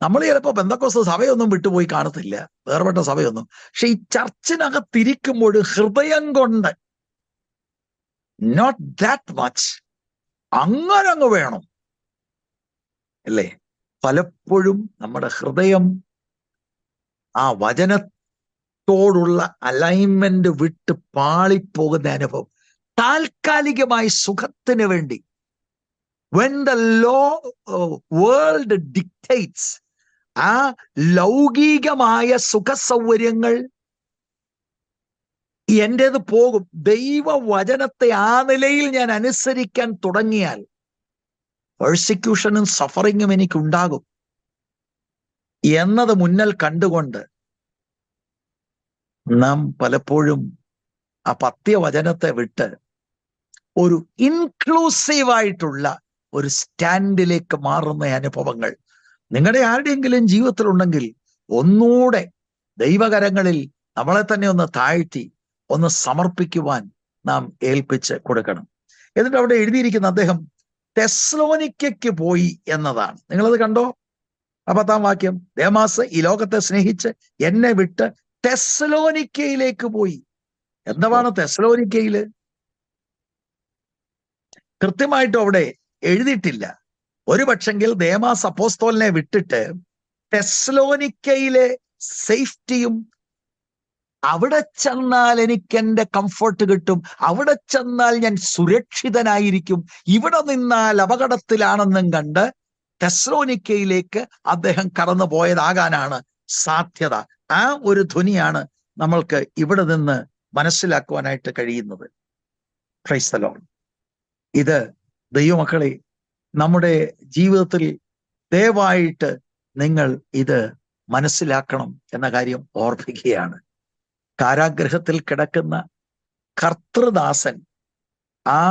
നമ്മൾ ചിലപ്പോൾ പെന്തക്കോസ്ത് സഭയൊന്നും വിട്ടുപോയി കാണത്തില്ല, വേർപെട്ട സഭയൊന്നും. പക്ഷെ ഈ ചർച്ചിനകത്തിരിക്കുമ്പോൾ ഹൃദയം കൊണ്ട് നോട്ട് ദാറ്റ് മച്ച് അങ്ങനെ അങ്ങ് വേണം അല്ലേ? പലപ്പോഴും നമ്മുടെ ഹൃദയം ആ വചനത്തോടുള്ള അലൈൻമെന്റ് വിട്ട് പാളിപ്പോകുന്ന അനുഭവം, താൽക്കാലികമായി സുഖത്തിന് വേണ്ടി, when the world dictates, ആ ലൗകികമായ സുഖസൗകര്യങ്ങൾ എന്റേത് പോകും. ദൈവവചനത്തെ ആ നിലയിൽ ഞാൻ അനുസരിക്കാൻ തുടങ്ങിയാൽ പെർസിക്യൂഷനും സഫറിങ്ങും എനിക്കുണ്ടാകും എന്നത് മുന്നിൽ കണ്ടുകൊണ്ട് നാം പലപ്പോഴും ആ പത്യവചനത്തെ വിട്ട് ഒരു ഇൻക്ലൂസീവായിട്ടുള്ള ഒരു സ്റ്റാൻഡിലേക്ക് മാറുന്ന അനുഭവങ്ങൾ നിങ്ങളുടെ ആരുടെയെങ്കിലും ജീവിതത്തിലുണ്ടെങ്കിൽ ഒന്നുകൂടെ ദൈവകരങ്ങളിൽ നമ്മളെ തന്നെ ഒന്ന് താഴ്ത്തി ഒന്ന് സമർപ്പിക്കുവാൻ നാം ഏൽപ്പിച്ച് കൊടുക്കണം. എന്നിട്ട് അവിടെ എഴുതിയിരിക്കുന്ന അദ്ദേഹം തെസ്സലോനിക്കയ്ക്ക് പോയി എന്നതാണ്. നിങ്ങളത് കണ്ടോ? ആ 10-ാം വാക്യം. ദേമാസ് ഈ ലോകത്തെ സ്നേഹിച്ച് എന്നെ വിട്ട് തെസ്സലോനിക്കയിലേക്ക് പോയി. എന്താണ് തെസ്സലോനിക്കയില്? കൃത്യമായിട്ടും അവിടെ എഴുതിയിട്ടില്ല. ഒരു പക്ഷെങ്കിൽ ദേമാസ് അപ്പോസ്തോലിനെ വിട്ടിട്ട് തെസ്സലോനിക്കയിലെ സേഫ്റ്റിയും, അവിടെ ചെന്നാൽ എനിക്ക് എൻ്റെ കംഫർട്ട് കിട്ടും, അവിടെ ചെന്നാൽ ഞാൻ സുരക്ഷിതനായിരിക്കും, ഇവിടെ നിന്നാൽ അപകടത്തിലാണെന്നും കണ്ട് തെസ്സലോനിക്കയിലേക്ക് അദ്ദേഹം കടന്നു പോയതാകാനാണ് സാധ്യത. ആ ഒരു ധ്വനിയാണ് നമ്മൾക്ക് ഇവിടെ നിന്ന് മനസ്സിലാക്കുവാനായിട്ട് കഴിയുന്നത്. Price the Lord. ഇത് ദൈവമക്കളെ, നമ്മുടെ ജീവിതത്തിൽ ദയവായിട്ട് നിങ്ങൾ ഇത് മനസ്സിലാക്കണം എന്ന കാര്യം ഓർപ്പിക്കുകയാണ്. കാരാഗ്രഹത്തിൽ കിടക്കുന്ന കർത്തൃദാസൻ ആ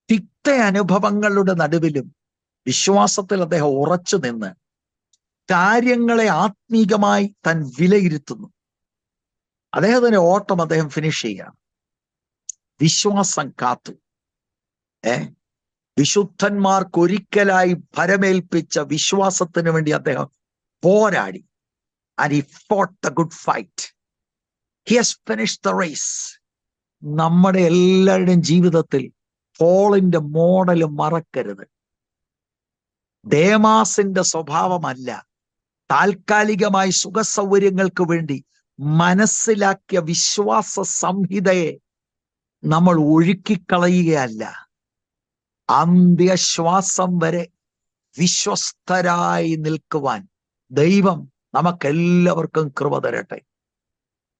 തിക്ത അനുഭവങ്ങളുടെ നടുവിലും വിശ്വാസത്തിൽ അദ്ദേഹം ഉറച്ചു നിന്ന് കാര്യങ്ങളെ ആത്മീകമായി താൻ വിലയിരുത്തുന്നു. അദ്ദേഹത്തിന്റെ ഓട്ടം അദ്ദേഹം ഫിനിഷ് ചെയ്യുകയാണ്. വിശ്വാസം കാത്തു. വിശുദ്ധന്മാർക്കൊരിക്കലായി ഭരമേൽപ്പിച്ച വിശ്വാസത്തിന് വേണ്ടി അദ്ദേഹം പോരാടി. and he fought the good fight. He has finished the race. നമ്മുടെ എല്ലാവരുടെയും ജീവിതത്തിൽ പോളിന്റെ മോഡൽ മറക്കരുത്. ദേമാസിന്റെ സ്വഭാവമല്ല, താൽക്കാലികമായി സുഖസൗകര്യങ്ങൾക്ക് വേണ്ടി മനസ്സിലാക്കിയ വിശ്വാസ സംഹിതയെ നമ്മൾ ഒഴുക്കിക്കളയുകയല്ല. അന്ത്യശ്വാസം വരെ വിശ്വസ്തരായി നിൽക്കുവാൻ ദൈവം നമുക്കെല്ലാവർക്കും കൃപ തരട്ടെ.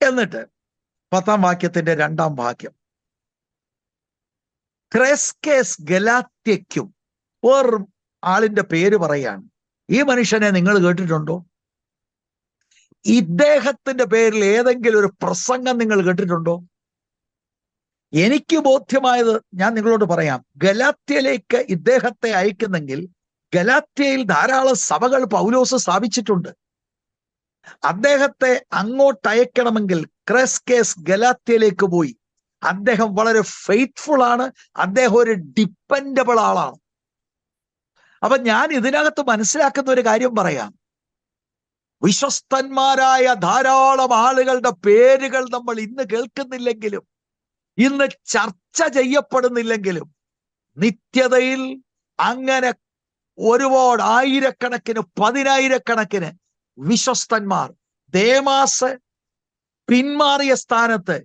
എന്നിട്ട് 10-ാം വാക്യത്തിന്റെ 2-ാം വാക്യം, ക്രെസ്കേസ് ഗലാത്യയ്ക്കും ഒരു ആളിന്റെ പേര് പറയാണ്. ഈ മനുഷ്യനെ നിങ്ങൾ കേട്ടിട്ടുണ്ടോ? ഇദ്ദേഹത്തിന്റെ പേരിൽ ഏതെങ്കിലും ഒരു പ്രസംഗം നിങ്ങൾ കേട്ടിട്ടുണ്ടോ? എനിക്ക് ബോധ്യമായത് ഞാൻ നിങ്ങളോട് പറയാം. ഗലാത്യയിലേക്ക് ഇദ്ദേഹത്തെ അയക്കുന്നെങ്കിൽ ഗലാത്യയിൽ ധാരാളം സഭകൾ പൗലോസ് സ്ഥാപിച്ചിട്ടുണ്ട്. അദ്ദേഹത്തെ അങ്ങോട്ട് അയക്കണമെങ്കിൽ ക്രെസ്കേസ് ഗലാത്യയിലേക്ക് പോയി. അദ്ദേഹം വളരെ ഫെയ്ത്ത്ഫുൾ ആണ്, അദ്ദേഹം ഒരു ഡിപ്പെൻഡബിൾ ആളാണ്. അപ്പൊ ഞാൻ ഇതിനകത്ത് മനസ്സിലാക്കുന്ന ഒരു കാര്യം പറയാം. വിശ്വസ്തന്മാരായ ധാരാളം ആളുകളുടെ പേരുകൾ നമ്മൾ ഇന്ന് കേൾക്കുന്നില്ലെങ്കിലും, ഇന്ന് ചർച്ച ചെയ്യപ്പെടുന്നില്ലെങ്കിലും, നിത്യതയിൽ അങ്ങനെ ഒരുപാട് ആയിരക്കണക്കിന് പതിനായിരക്കണക്കിന് വിശ്വസ്തന്മാർ, ദേമാസ് പിന്മാറിയ സ്ഥാനത്ത്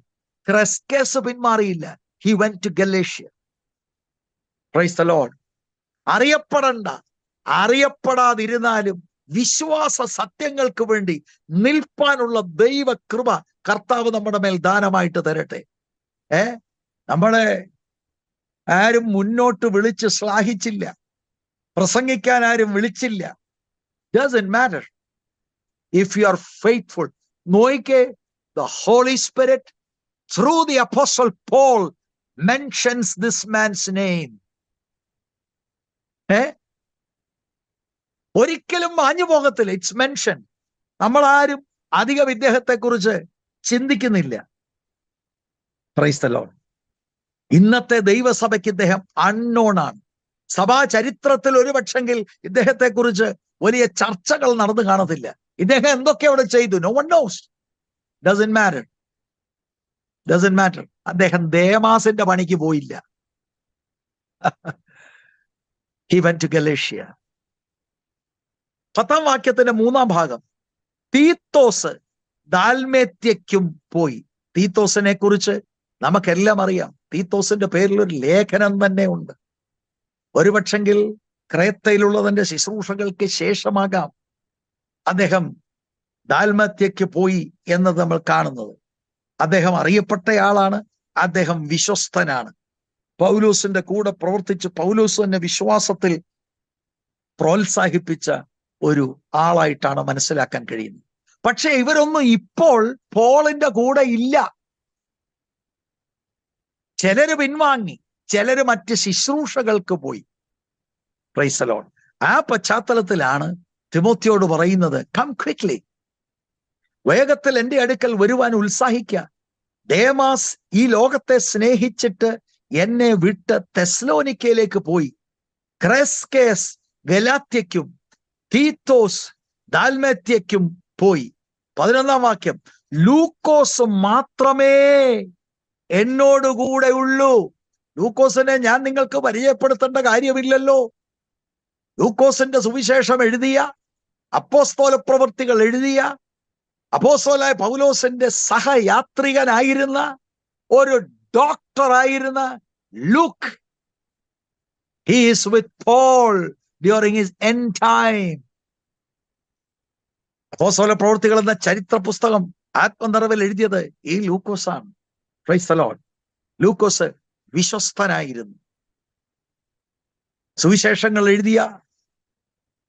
ക്രെസ്കേസ് പിന്മാറിയില്ല. He went to Galatia. Praise the Lord. അറിയപ്പെടണ്ട, അറിയപ്പെടാതിരുന്നാലും വിശ്വാസ സത്യങ്ങൾക്ക് വേണ്ടി നിൽപ്പാനുള്ള ദൈവ കൃപ കർത്താവ് നമ്മുടെ മേൽ ദാനമായിട്ട് തരട്ടെ. നമ്മളെ ആരും മുന്നോട്ട് വിളിച്ച് ശ്ലാഘിച്ചില്ല, പ്രസംഗിക്കാൻ ആരും വിളിച്ചില്ല. Doesn't matter if you are faithful. നോയിക്കേ, the Holy Spirit through the Apostle Paul mentions this man's name. ഒരിക്കലും മാഞ്ഞു പോകത്തില്ല. It's mention. നമ്മൾ ആരും അധികം ഇദ്ദേഹത്തെ കുറിച്ച് ചിന്തിക്കുന്നില്ല. Price the Lord. ഇന്നത്തെ ദൈവസഭയ്ക്ക് ഇദ്ദേഹം അൺനോൺ ആണ്. സഭാ ചരിത്രത്തിൽ ഒരു പക്ഷെങ്കിൽ ഇദ്ദേഹത്തെ കുറിച്ച് വലിയ ചർച്ചകൾ നടന്നു കാണത്തില്ല. ഇദ്ദേഹം എന്തൊക്കെ അവിടെ ചെയ്തു, no one knows. Doesn't matter. അദ്ദേഹം ദേമാസിന്റെ പണിക്ക് പോയില്ല. He went to Galatia. 10-ാം വാക്യത്തിന്റെ 3-ാം ഭാഗം, തീത്തോസ് ദാൽമേത്യയ്ക്കും പോയി. തീത്തോസിനെ കുറിച്ച് നമുക്കെല്ലാം അറിയാം. തീത്തോസിന്റെ പേരിൽ ഒരു ലേഖനം തന്നെ ഉണ്ട്. ഒരുപക്ഷെങ്കിൽ ക്രേത്തയിലുള്ളതിന്റെ ശുശ്രൂഷകൾക്ക് ശേഷമാകാം അദ്ദേഹം ദാൽമത്യയ്ക്ക് പോയി എന്നത് നമ്മൾ കാണുന്നത്. അദ്ദേഹം അറിയപ്പെട്ടയാളാണ്, അദ്ദേഹം വിശ്വസ്തനാണ്. പൗലോസിന്റെ കൂടെ പ്രവർത്തിച്ച് പൗലോസ് തന്നെ വിശ്വാസത്തിൽ പ്രോത്സാഹിപ്പിച്ച ഒരു ആളായിട്ടാണ് മനസ്സിലാക്കാൻ കഴിയുന്നത്. പക്ഷെ ഇവരൊന്നും ഇപ്പോൾ പോളിന്റെ കൂടെ ഇല്ല. ചിലര് പിൻവാങ്ങി, ചിലര് മറ്റ് ശുശ്രൂഷകൾക്ക് പോയി. Price the Lord. ആ പശ്ചാത്തലത്തിലാണ് തിമോത്തിയോട് പറയുന്നത്, കം ക്വിക്ലി, വേഗത്തിൽ എൻ്റെ അടുക്കൽ വരുവാൻ ഉത്സാഹിക്കുക. ദേമാസ് ഈ ലോകത്തെ സ്നേഹിച്ചിട്ട് എന്നെ വിട്ട് തെസ്സലോനിക്കയിലേക്ക് പോയി. ക്രെസ്കേസ് ഗലാത്യയ്ക്കും തീത്തോസ് ദാൽമേത്യയ്ക്കും പോയി. 11-ാം വാക്യം, ലൂക്കോസ് മാത്രമേ എന്നോടുകൂടെ ഉള്ളൂ. ലൂക്കോസിനെ ഞാൻ നിങ്ങൾക്ക് പരിചയപ്പെടുത്തേണ്ട കാര്യമില്ലല്ലോ. ലൂക്കോസിന്റെ സുവിശേഷം എഴുതിയ, അപ്പോസ്തല പ്രവൃത്തികൾ എഴുതിയ, അപ്പോസ്തലനായ പൗലോസിന്റെ സഹയാത്രികനായിരുന്ന, ഒരു ഡോക്ടറായിരുന്ന Luke, he is with Paul during his end time. അപ്പോസ്തല പ്രവൃത്തികൾ എന്ന ചരിത്ര പുസ്തകം ആത്മനിറവിൽ എഴുതിയത് ഈ ലൂക്കോസാണ്. Praise the Lord. ലൂക്കോസ് വിശ്വസ്തനായിരുന്നു. സുവിശേഷങ്ങൾ എഴുതിയ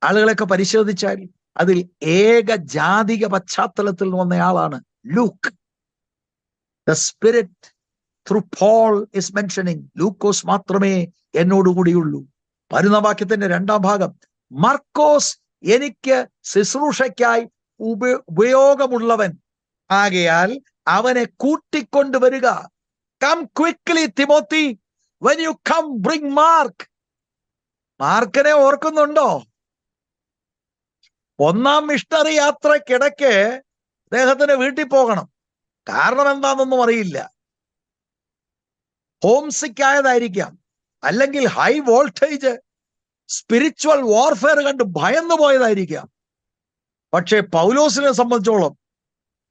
ആളുകളൊക്കെ പരിശോധിച്ചാൽ അതിൽ ഏക ജാതിക പശ്ചാത്തലത്തിൽ വന്നയാളാണ് Luke. The spirit through Paul is mentioning ലൂക്കോസ് മാത്രമേ എന്നോടുകൂടിയുള്ളൂ. 11-ാം വാക്യത്തിന്റെ 2-ാം ഭാഗം, മർക്കോസ് എനിക്ക് ശുശ്രൂഷയ്ക്കായി ഉപയോഗമുള്ളവൻ ആകയാൽ അവനെ കൂട്ടിക്കൊണ്ടുവരിക. Come quickly Timothy, when you come bring Mark. മാർക്കിനെ ഓർക്കുന്നുണ്ടോ? 1-ാം മിഷണറി യാത്രക്കിടയ്ക്ക് അദ്ദേഹത്തിന് വീട്ടിൽ പോകണം. കാരണം എന്താണെന്നൊന്നും അറിയില്ല. ഹോംസിക്ക് ആയതായിരിക്കാം, അല്ലെങ്കിൽ ഹൈ വോൾട്ടേജ് സ്പിരിച്വൽ വാർഫെയർ കണ്ട് ഭയന്നു പോയതായിരിക്കാം. പക്ഷെ പൗലോസിനെ സംബന്ധിച്ചോളം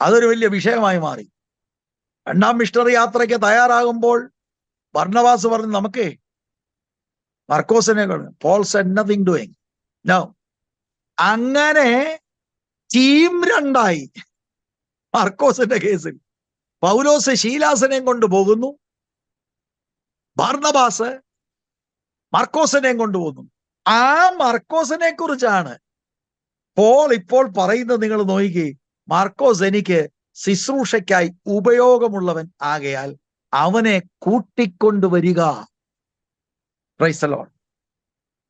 അതൊരു വലിയ വിഷയമായി മാറി. 2-ാം മിഷണറി യാത്രയ്ക്ക് തയ്യാറാകുമ്പോൾ ബർന്നബാസ് പറഞ്ഞു, നമുക്ക് മർക്കോസിനെ കാണും. Paul said nothing doing. No. അങ്ങനെ ടീം 2ആയി. മർക്കോസിന്റെ കേസിൽ പൗലോസ് ശീലാസിനെയും കൊണ്ട് പോകുന്നു, ബർന്നബാസ് മർക്കോസിനെയും കൊണ്ടുപോകുന്നു. ആ മർക്കോസിനെ കുറിച്ചാണ് പോൾ ഇപ്പോൾ പറയുന്നത്. നിങ്ങൾ നോക്കിക്കേ, മർക്കോസ് എനിക്ക് ശുശ്രൂഷയ്ക്കായി ഉപയോഗമുള്ളവൻ ആകയാൽ അവനെ കൂട്ടിക്കൊണ്ടുവരിക. Praise the Lord.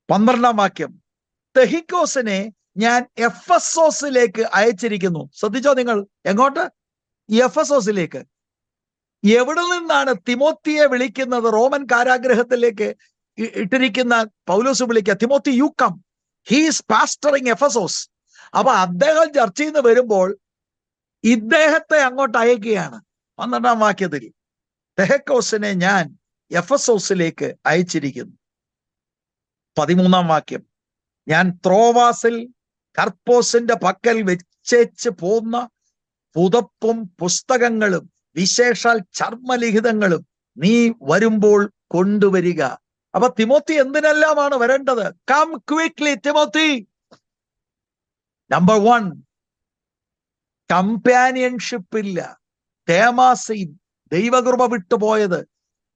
12-ാം വാക്യം, തെഹിക്കോസിനെ ഞാൻ എഫെസോസിലേക്ക് അയച്ചിരിക്കുന്നു. ശ്രദ്ധിച്ചോ നിങ്ങൾ, എങ്ങോട്ട്? എഫെസോസിലേക്ക്. എവിടെ നിന്നാണ് തിമോത്തിയെ വിളിക്കുന്നത്? റോമൻ കാരാഗ്രഹത്തിലേക്ക് ഇട്ടിരിക്കുന്ന പൗലോസ് വിളിക്കുക, Timothy you come, he is pastoring Ephesus. അപ്പൊ അദ്ദേഹം ചർച്ചയിൽ നിന്ന് വരുമ്പോൾ ഇദ്ദേഹത്തെ അങ്ങോട്ട് അയക്കുകയാണ്. 12-ാം വാക്യത്തിൽ, തെഹക്കോസിനെ ഞാൻ എഫെസോസിലേക്ക് അയച്ചിരിക്കുന്നു. 13-ാം വാക്യം, ഞാൻ ത്രോവാസിൽ കർപ്പോസിന്റെ പക്കൽ വെച്ചേച്ച് പോന്ന പുതപ്പും പുസ്തകങ്ങളും വിശേഷാൽ ചർമ്മലിഖിതങ്ങളും നീ വരുമ്പോൾ കൊണ്ടുവരിക. അപ്പൊ തിമോത്തി എന്തിനെല്ലാമാണ് വരേണ്ടത്? Come quickly Timothy. Number 1, companionship ഇല്ല. തേമാസി ദൈവകൃപ വിട്ടുപോയത്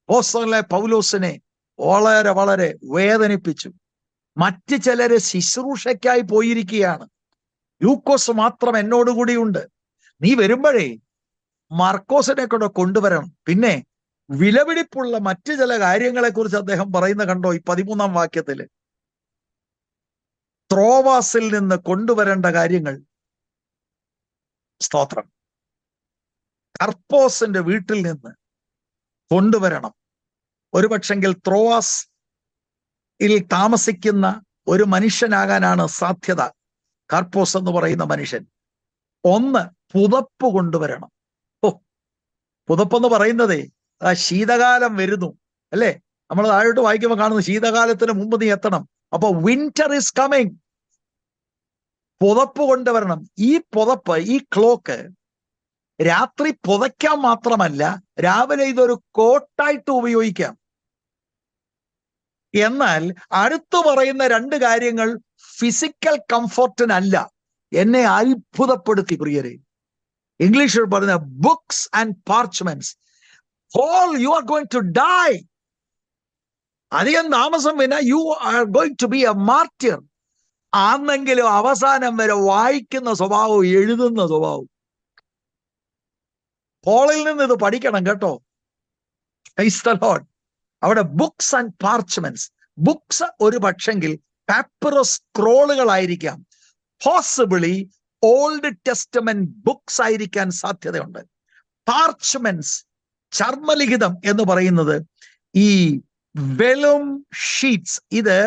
അപ്പോസ്തലനായ പൗലോസിനെ വളരെ വളരെ വേദനിപ്പിച്ചു. മറ്റ് ചിലര് ശുശ്രൂഷയ്ക്കായി പോയിരിക്കുകയാണ്. ലൂക്കോസ് മാത്രം എന്നോടുകൂടിയുണ്ട്. നീ വരുമ്പോഴേ മർക്കോസിനെ കൂടെ കൊണ്ടുവരണം. പിന്നെ വിലപിടിപ്പുള്ള മറ്റു ചില കാര്യങ്ങളെ കുറിച്ച് അദ്ദേഹം പറയുന്ന കണ്ടോ ഈ 13-ാം വാക്യത്തില്? ത്രോവാസിൽ നിന്ന് കൊണ്ടുവരേണ്ട കാര്യങ്ങൾ. സ്തോത്രം. കർപ്പോസിന്റെ വീട്ടിൽ നിന്ന് കൊണ്ടുവരണം. ഒരുപക്ഷെങ്കിൽ ത്രോവാസ് താമസിക്കുന്ന ഒരു മനുഷ്യനാകാനാണ് സാധ്യത കർപ്പോസ് എന്ന് പറയുന്ന മനുഷ്യൻ. 1, പുതപ്പ് കൊണ്ടുവരണം. പുതപ്പെന്ന് പറയുന്നതേ ശീതകാലം വരുന്നു അല്ലേ? നമ്മൾ താഴോട്ട് വായിക്കുമ്പോൾ കാണുന്നത് ശീതകാലത്തിന് മുമ്പ് നീ എത്തണം. അപ്പൊ വിന്റർ ഇസ് കമ്മിങ്. പുതപ്പ് കൊണ്ടുവരണം. ഈ പുതപ്പ്, ഈ ക്ലോക്ക് രാത്രി പുതയ്ക്കാൻ മാത്രമല്ല, രാവിലെ ഇതൊരു കോട്ടായിട്ട് ഉപയോഗിക്കാം. എന്നാൽ അടുത്തു പറയുന്ന 2 കാര്യങ്ങൾ ഫിസിക്കൽ കംഫർട്ടിനല്ല. എന്നെ അത്ഭുതപ്പെടുത്തി പ്രിയരെ. ഇംഗ്ലീഷിൽ പറയുന്ന books and parchments. Paul, you are going to die. അധികം താമസം പിന്നെ you are going to be a martyr. ആണെങ്കിലും അവസാനം വരെ വായിക്കുന്ന സ്വഭാവവും എഴുതുന്ന സ്വഭാവവും. പോളിൽ നിന്ന് ഇത് പഠിക്കണം കേട്ടോ. Praise the Lord. അവിടെ ബുക്സ് ആൻഡ് പാർച്ച്മെന്റ്സ്. ബുക്സ് ഒരു പക്ഷെങ്കിൽ പാപ്പിറസ് സ്ക്രോളുകളായിരിക്കാം. പോസിബിളി ഓൾഡ് ടെസ്റ്റമെന്റ് ബുക്സ് ആയിരിക്കാൻ സാധ്യതയുണ്ട്. പാർച്ച്മെന്റ്സ്, ചർമ്മലിഖിതം എന്ന് പറയുന്നത് ഈ വെലും ഷീറ്റ്സ്. ഇത്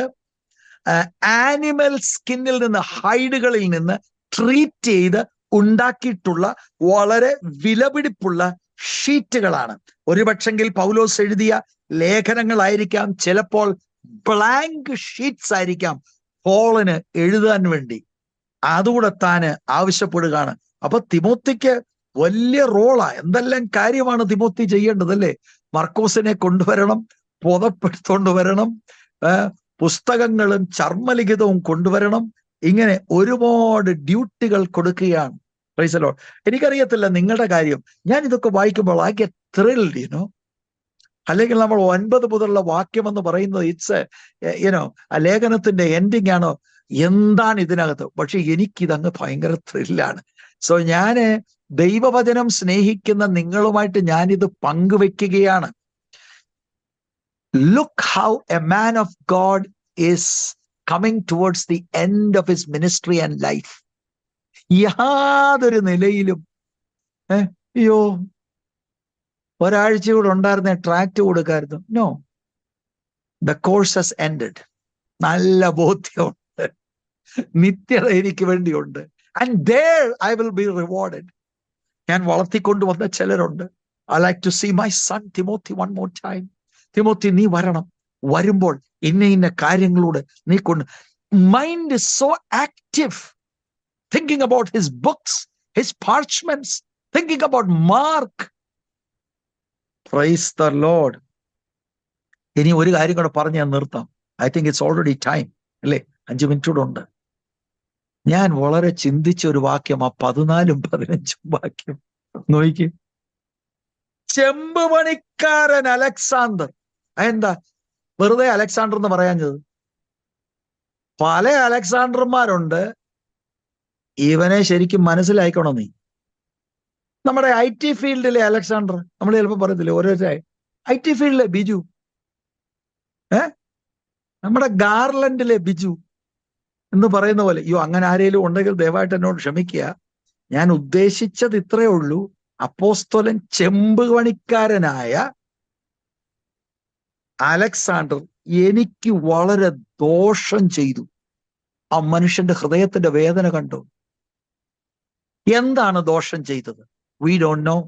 ആനിമൽ സ്കിന്നിൽ നിന്ന്, ഹൈഡുകളിൽ നിന്ന് ട്രീറ്റ് ചെയ്ത് ഉണ്ടാക്കിയിട്ടുള്ള വളരെ വിലപിടിപ്പുള്ള ഷീറ്റുകളാണ്. ഒരുപക്ഷെങ്കിൽ പൗലോസ് എഴുതിയ ലേഖനങ്ങളായിരിക്കാം, ചിലപ്പോൾ ബ്ലാങ്ക് ഷീറ്റ്സ് ആയിരിക്കാം പോളിന് എഴുതാൻ വേണ്ടി. അതുകൂടെ താന് ആവശ്യപ്പെടുകയാണ്. അപ്പൊ തിമോത്തിക്ക് വലിയ റോളാ. എന്തെല്ലാം കാര്യമാണ് തിമോത്തി ചെയ്യേണ്ടത് അല്ലേ? മർക്കോസിനെ കൊണ്ടുവരണം, പുതപ്പെടുത്തോണ്ട് വരണം, പുസ്തകങ്ങളും ചർമ്മലിഖിതവും കൊണ്ടുവരണം. ഇങ്ങനെ ഒരുപാട് ഡ്യൂട്ടികൾ കൊടുക്കുകയാണ്. Price the Lord. എനിക്കറിയത്തില്ല നിങ്ങളുടെ കാര്യം, ഞാൻ ഇതൊക്കെ വായിക്കുമ്പോൾ I get thrilled, അല്ലെങ്കിൽ നമ്മൾ 9 മുതലുള്ള വാക്യം എന്ന് പറയുന്നത് ഇറ്റ്സ് ആ ലേഖനത്തിന്റെ എൻഡിങ് ആണോ, എന്താണ് ഇതിനകത്ത്? പക്ഷെ എനിക്കിതങ്ങ് ഭയങ്കര ത്രില്ലാണ്. സോ ഞാന് ദൈവവചനം സ്നേഹിക്കുന്ന നിങ്ങളുമായിട്ട് ഞാനിത് പങ്കുവെക്കുകയാണ്. Look how a man of God is coming towards the end of his ministry and life. യാതൊരു നിലയിലും അയ്യോ ഒരാഴ്ച കൂടെ ഉണ്ടായിരുന്ന ട്രാക്ട് കൊടുക്കായിരുന്നു. No, the course has ended. നല്ല ബോധ്യമുണ്ട്, നിത്യത എനിക്ക് വേണ്ടിയുണ്ട്. And there I will be rewarded. ഞാൻ വളർത്തിക്കൊണ്ടുവന്ന ചിലരുണ്ട്. I like to see my son Timothy one more time. Timothy, നീ വരണം. വരുമ്പോൾ ഇന്ന കാര്യങ്ങളോട് നീ കൊണ്ട് mind is so active, thinking about his books, his parchments, thinking about Mark. Praise the Lord. ഇനി ഒരു കാര്യം കൂടെ പറഞ്ഞ് ഞാൻ നിർത്താം. I think it's already time, അല്ലേ? 5 മിനിറ്റ് കൂടെ ഉണ്ട്. ഞാൻ വളരെ ചിന്തിച്ച ഒരു വാക്യം, ആ 14ഉം 15ഉം വാക്യം നോക്കി. ചെമ്പുപണിക്കാരൻ അലക്സാണ്ടർ. എന്താ വെറുതെ അലക്സാണ്ടർ എന്ന് പറയാഞ്ഞത്? പല അലക്സാണ്ടർമാരുണ്ട്. ഇവനെ ശരിക്കും മനസ്സിലാക്കണം നീ. നമ്മുടെ IT ഫീൽഡിലെ അലക്സാണ്ടർ, നമ്മൾ ചിലപ്പോൾ പറയത്തില്ലേ ഓരോരുത്തരെ, IT ഫീൽഡിലെ ബിജു, നമ്മുടെ ഗാർലൻഡിലെ ബിജു എന്ന് പറയുന്ന പോലെ. അയ്യോ, അങ്ങനെ ആരെങ്കിലും ഉണ്ടെങ്കിൽ ദയവായിട്ട് എന്നോട് ക്ഷമിക്കുക. ഞാൻ ഉദ്ദേശിച്ചത് ഇത്രയേ ഉള്ളൂ. അപ്പോസ്തലൻ ചെമ്പുപണിക്കാരനായ അലക്സാണ്ടർ എനിക്ക് വളരെ ദോഷം ചെയ്തു. ആ മനുഷ്യന്റെ ഹൃദയത്തിന്റെ വേദന കണ്ടു. എന്താണ് ദോഷം ചെയ്തത്? We don't know.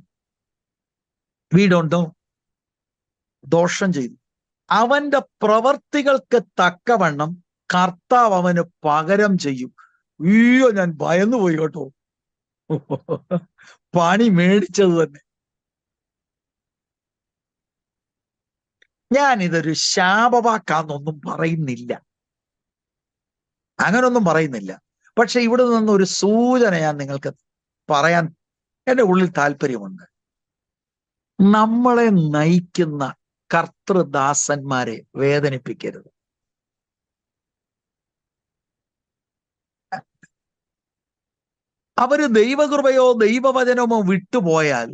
ദോഷം ചെയ്തു. അവന്റെ പ്രവർത്തികൾക്ക് തക്കവണ്ണം കർത്താവ് അവന് പകരം ചെയ്യും. അയ്യോ, ഞാൻ ഭയന്നു പോയി കേട്ടോ. പണി മേടിച്ചത് തന്നെ. ഞാൻ ഇതൊരു ശാപവാക്കാന്നൊന്നും പറയുന്നില്ല, അങ്ങനൊന്നും പറയുന്നില്ല. പക്ഷെ ഇവിടെ നിന്നൊരു സൂചന ഞാൻ നിങ്ങൾക്ക് പറയാൻ എൻ്റെ ഉള്ളിൽ താല്പര്യമുണ്ട്. നമ്മളെ നയിക്കുന്ന കർത്തൃദാസന്മാരെ വേദനിപ്പിക്കരുത്. അവര് ദൈവകൃപയോ ദൈവവചനമോ വിട്ടുപോയാൽ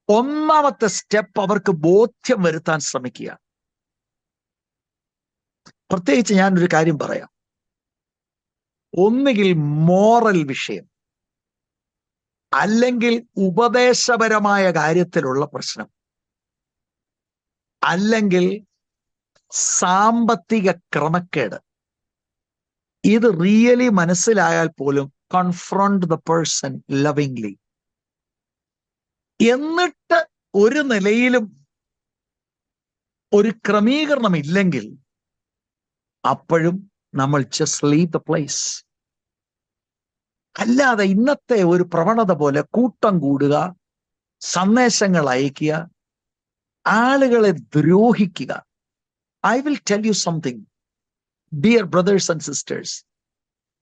ഒന്നാമത്തെ സ്റ്റെപ്പ് അവർക്ക് ബോധ്യം വരുത്താൻ ശ്രമിക്കുക. പ്രത്യേകിച്ച് ഞാനൊരു കാര്യം പറയാം. ഒന്നുകിൽ മോറൽ വിഷയം, അല്ലെങ്കിൽ ഉപദേശപരമായ കാര്യത്തിലുള്ള പ്രശ്നം, അല്ലെങ്കിൽ സാമ്പത്തിക ക്രമക്കേട്. ഇത് റിയലി മനസ്സിലായാൽ പോലും confront the person lovingly. എന്നിട്ട് ഒരു നിലയിലും ഒരു ക്രമീകരണം ഇല്ലെങ്കിൽ അപ്പോഴും നമ്മൾ just leave the place. അല്ലാതെ ഇന്നത്തെ ഒരു പ്രവണത പോലെ കൂട്ടം കൂടുക, സന്ദേശങ്ങൾ അയക്കുക, ആളുകളെ ദ്രോഹിക്കുക. I will tell you something, dear brothers and sisters.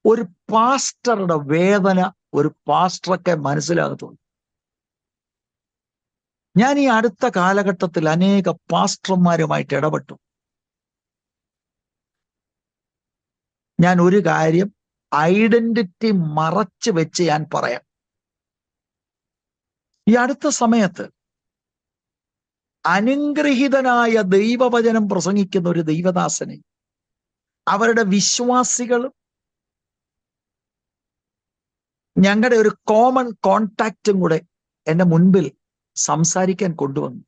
ഒരു പാസ്റ്ററുടെ വേദന ഒരു പാസ്റ്ററൊക്കെ മനസ്സിലാകത്തുള്ളൂ. ഞാൻ ഈ അടുത്ത കാലഘട്ടത്തിൽ അനേക പാസ്റ്റർമാരുമായിട്ട് ഇടപെട്ടു. ഞാൻ ഒരു കാര്യം ഐഡന്റിറ്റി മറച്ചു വെച്ച് ഞാൻ പറയാം. ഈ അടുത്ത സമയത്ത് അനുഗ്രഹീതനായ ദൈവവചനം പ്രസംഗിക്കുന്ന ഒരു ദൈവദാസനെ അവരുടെ വിശ്വാസികളും ഞങ്ങളുടെ ഒരു കോമൺ കോണ്ടാക്റ്റും കൂടെ എന്റെ മുൻപിൽ സംസാരിക്കാൻ കൊണ്ടുവന്നു.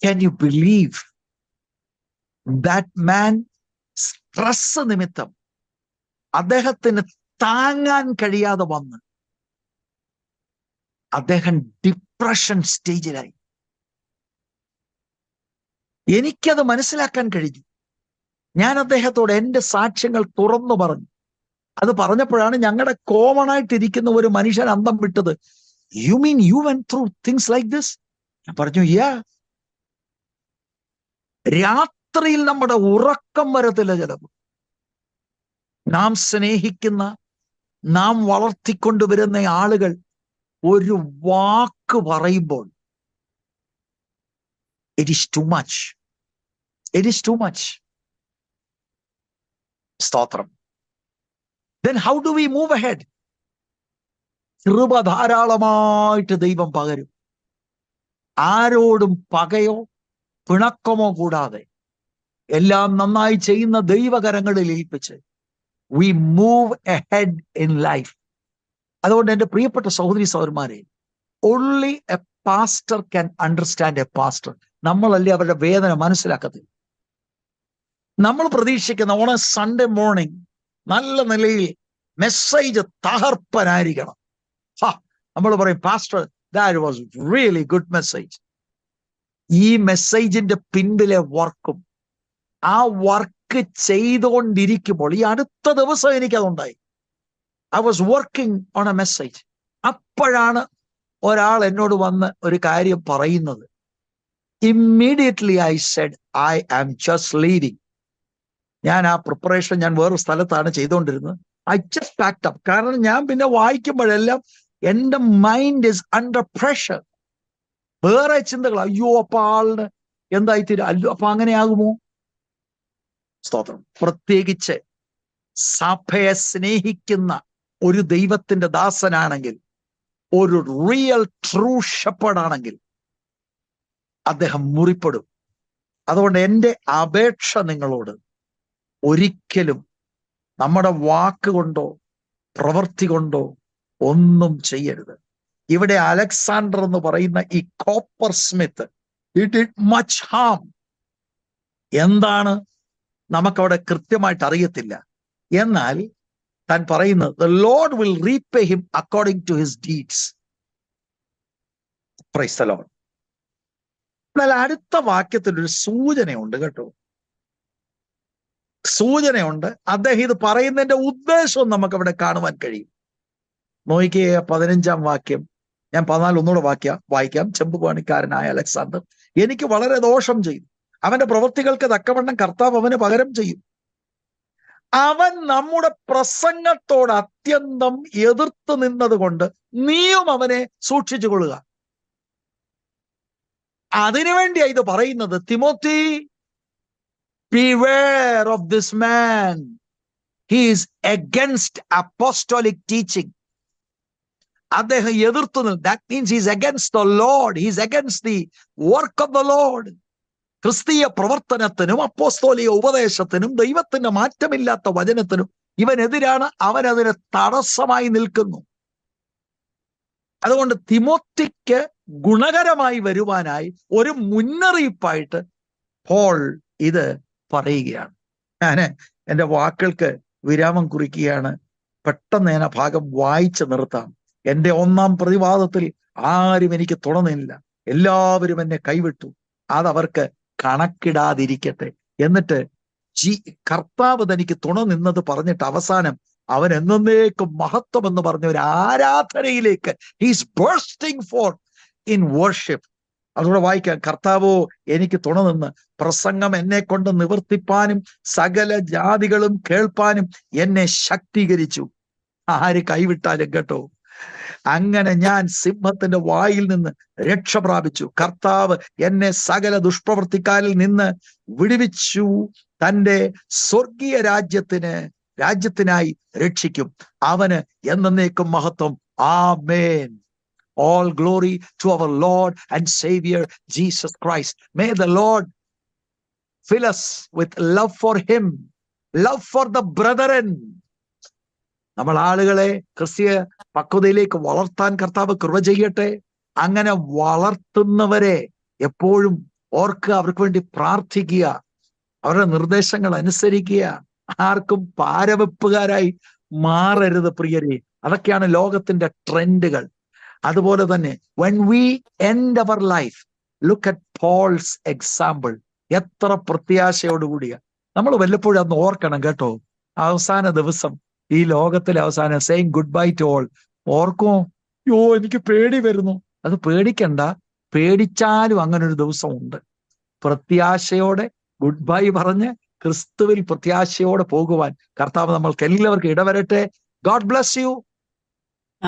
Can you believe that man stress നിമിത്തം അദ്ദേഹത്തിന് താങ്ങാൻ കഴിയാതെ വന്ന് അദ്ദേഹം ഡിപ്രഷൻ സ്റ്റേജിലായി. എനിക്കത് മനസ്സിലാക്കാൻ കഴിഞ്ഞു. ഞാൻ അദ്ദേഹത്തോട് എൻ്റെ സാക്ഷ്യങ്ങൾ തുറന്നു പറഞ്ഞു. അത് പറഞ്ഞപ്പോഴാണ് ഞങ്ങളുടെ കോമൺ ആയിട്ടിരിക്കുന്ന ഒരു മനുഷ്യൻ അന്തം വിട്ടത്. You mean you went through things like this? ഞാൻ പറഞ്ഞു, യാ. രാത്രിയിൽ നമ്മുടെ ഉറക്കം വരത്തില്ല. ചിലപ്പോൾ നാം സ്നേഹിക്കുന്ന, നാം വളർത്തിക്കൊണ്ടുവരുന്ന ആളുകൾ ഒരു വാക്ക് പറയുമ്പോൾ it is too much. It is too much. സ്തോത്രം. Then how do we move ahead? കൃപ ധാരാളമായിട്ട് ദൈവം പകരും. ആരോടും പകയോ പിണക്കമോ കൂടാതെ എല്ലാം നന്നായി ചെയ്യുന്ന ദൈവകരങ്ങളിൽ ഏൽപ്പിച്ച് we move ahead in life. അതുകൊണ്ട് എൻ്റെ പ്രിയപ്പെട്ട സഹോദരി സഹോദരന്മാരെ, only a pastor can understand a pastor. നമ്മളല്ലേ അവരുടെ വേദന മനസ്സിലാക്കത്തില്ല. നമ്മൾ പ്രതീക്ഷിക്കുന്ന ഓൺ എ സൺഡേ മോർണിംഗ് നല്ല നിലയിൽ മെസ്സേജ് തകർപ്പനായിരിക്കണം. നമ്മൾ പറയും, pastor that was really good message. ഈ മെസ്സേജിന്റെ പിൻപിലെ വർക്കും ആ വർക്ക് ചെയ്തുകൊണ്ടിരിക്കുമ്പോൾ, ഈ അടുത്ത ദിവസം എനിക്കതുണ്ടായി. I was working on a message. അപ്പോഴാണ് ഒരാൾ എന്നോട് വന്ന് ഒരു കാര്യം പറയുന്നത്. Immediately I said, I am just leading. ഞാൻ ആ പ്രിപ്പറേഷൻ ഞാൻ വേറൊരു സ്ഥലത്താണ് ചെയ്തുകൊണ്ടിരുന്നത്. I just packed up. കാരണം ഞാൻ പിന്നെ വായിക്കുമ്പോഴെല്ലാം എൻ്റെ മൈൻഡ് ഇസ് അണ്ടർ പ്രഷർ. വേറെ ചിന്തകൾ. അയ്യോ, അപ്പൊ ആളിന് എന്തായിത്തീരും, അല്ലോ അപ്പൊ അങ്ങനെയാകുമോ? സ്തോത്രം. പ്രത്യേകിച്ച് സഭയെ സ്നേഹിക്കുന്ന ഒരു ദൈവത്തിന്റെ ദാസനാണെങ്കിൽ, ഒരു റിയൽ ട്രൂ ഷെപ്പേർഡ് ആണെങ്കിൽ അദ്ദേഹം മുറിപ്പെടും. അതുകൊണ്ട് എൻ്റെ അപേക്ഷ നിങ്ങളോട്, ഒരിക്കലും നമ്മുടെ വാക്കുകൊണ്ടോ പ്രവൃത്തി കൊണ്ടോ ഒന്നും ചെയ്യരുത്. ഇവിടെ അലക്സാണ്ടർ എന്ന് പറയുന്ന ഈ coppersmith, it did much harm. എന്താണ് നമുക്കവിടെ കൃത്യമായിട്ട് അറിയത്തില്ല. എന്നാൽ താൻ പറയുന്നത്, the Lord will repay him according to his deeds. Praise the Lord. എന്നാൽ അടുത്ത വാക്യത്തിൽ ഒരു സൂചനയുണ്ട് കേട്ടോ. സൂചനയുണ്ട്. അദ്ദേഹം ഇത് പറയുന്നതിന്റെ ഉദ്ദേശവും നമുക്ക് അവിടെ കാണുവാൻ കഴിയും. നോക്കിക്കേ 15-ാം വാക്യം. ഞാൻ 14 ഒന്നുകൂടെ വായിക്കാം. ചെമ്പുപണിക്കാരനായ അലക്സാണ്ടർ എനിക്ക് വളരെ ദോഷം ചെയ്തു. അവന്റെ പ്രവൃത്തികൾക്ക് തക്കവണ്ണം കർത്താവ് അവന് പകരം ചെയ്യും. അവൻ നമ്മുടെ പ്രസംഗത്തോട് അത്യന്തം എതിർത്ത് നിന്നത് കൊണ്ട് നീയും അവനെ സൂക്ഷിച്ചു കൊള്ളുക. അതിനുവേണ്ടിയാ ഇത് പറയുന്നത്. Timothy, beware of this man. He is against apostolic teaching. അദ്ദേഹം എതിർത്തു. That means he is against the Lord. He is against the work of the Lord. ക്രിസ്തീയ പ്രവർത്തനത്തിനും അപ്പോസ്തോലിക ഉപദേശത്തിനും ദൈവത്തിന്റെ മാറ്റമില്ലാത്ത വചനത്തിനും ഇവനെതിരാണ്. അവൻ അതിന് തടസ്സമായി നിൽക്കുന്നു. അതുകൊണ്ട് തിമോത്തിക്ക് ഗുണകരമായി വരുവാനായി ഒരു മുന്നറിയിപ്പായിട്ട് പോൾ ഇത് പറയുകയാണ്. ഞാൻ എൻ്റെ വാക്കുകൾക്ക് വിരാമം കുറിക്കുകയാണ്. പെട്ടെന്ന് ഞാൻ ആ ഭാഗം വായിച്ചു നിർത്താം. എൻ്റെ 1-ാം പ്രതിവാദത്തിൽ ആരും എനിക്ക് തുണന്നില്ല, എല്ലാവരും എന്നെ കൈവിട്ടു. അതവർക്ക് കണക്കിടാതിരിക്കട്ടെ. എന്നിട്ട് കർത്താവ് തനിക്ക് തുണ നിന്നത് പറഞ്ഞിട്ട് അവസാനം അവൻ എന്നേക്കും മഹത്വം എന്ന് പറഞ്ഞ ഒരു ആരാധനയിലേക്ക് ഹീസ് ബേഴ്സ്റ്റിംഗ് ഫോർത്ത് ഇൻ വർഷിപ്പ്. അതുകൂടെ വായിക്കാം. കർത്താവോ എനിക്ക് തുണ നിന്ന് പ്രസംഗം എന്നെ കൊണ്ട് നിവർത്തിപ്പാനും സകല ജാതികളും കേൾപ്പാനും എന്നെ ശക്തീകരിച്ചു. ആര് കൈവിട്ടാലും കേട്ടോ. അങ്ങനെ ഞാൻ സിംഹത്തിന്റെ വായിൽ നിന്ന് രക്ഷ പ്രാപിച്ചു. കർത്താവ് എന്നെ സകല ദുഷ്പ്രവൃത്തിക്കാരിൽ നിന്ന് വിടുവിച്ചു. തൻ്റെ സ്വർഗീയ രാജ്യത്തിനായി രക്ഷിക്കും. അവന് എന്നേക്കും മഹത്വം. ആമേൻ. All glory to our Lord and Savior Jesus Christ. May the Lord fill us with love for him, love for the brethren. നമ്മൾ ആളുകളെ ക്രിസ്തീയ പക്വതയിലേക്ക് വളർത്താൻ കർത്താവ് കൃപ ചെയ്യട്ടെ. അങ്ങനെ വളർത്തുന്നവരെ എപ്പോഴും ഓർക്കുക, അവർക്ക് വേണ്ടി പ്രാർത്ഥിക്കുക, അവരുടെ നിർദ്ദേശങ്ങൾ അനുസരിക്കുക. ആർക്കും പാരവെപ്പുകാരായി മാറരുത് പ്രിയരെ. അതൊക്കെയാണ് ലോകത്തിന്റെ ട്രെൻഡുകൾ. അതുപോലെ തന്നെ when we end our life, look at Paul's example. എത്ര പ്രത്യാശയോടുകൂടിയ. നമ്മൾ വല്ലപ്പോഴും അന്ന് ഓർക്കണം കേട്ടോ, അവസാന ദിവസം, ഈ ലോകത്തിലെ അവസാനം, saying good bye to all. ഓർക്കുമോ? യോ, എനിക്ക് പേടി വരുന്നു. അത് പേടിക്കണ്ട. പേടിച്ചാലും അങ്ങനെ ഒരു ദിവസം ഉണ്ട്. പ്രത്യാശയോടെ ഗുഡ് ബൈ പറഞ്ഞ് ക്രിസ്തുവിൽ പ്രത്യാശയോടെ പോകുവാൻ കർത്താവ് നമ്മൾക്ക് എല്ലാവർക്കും ഇടവരട്ടെ. God bless you.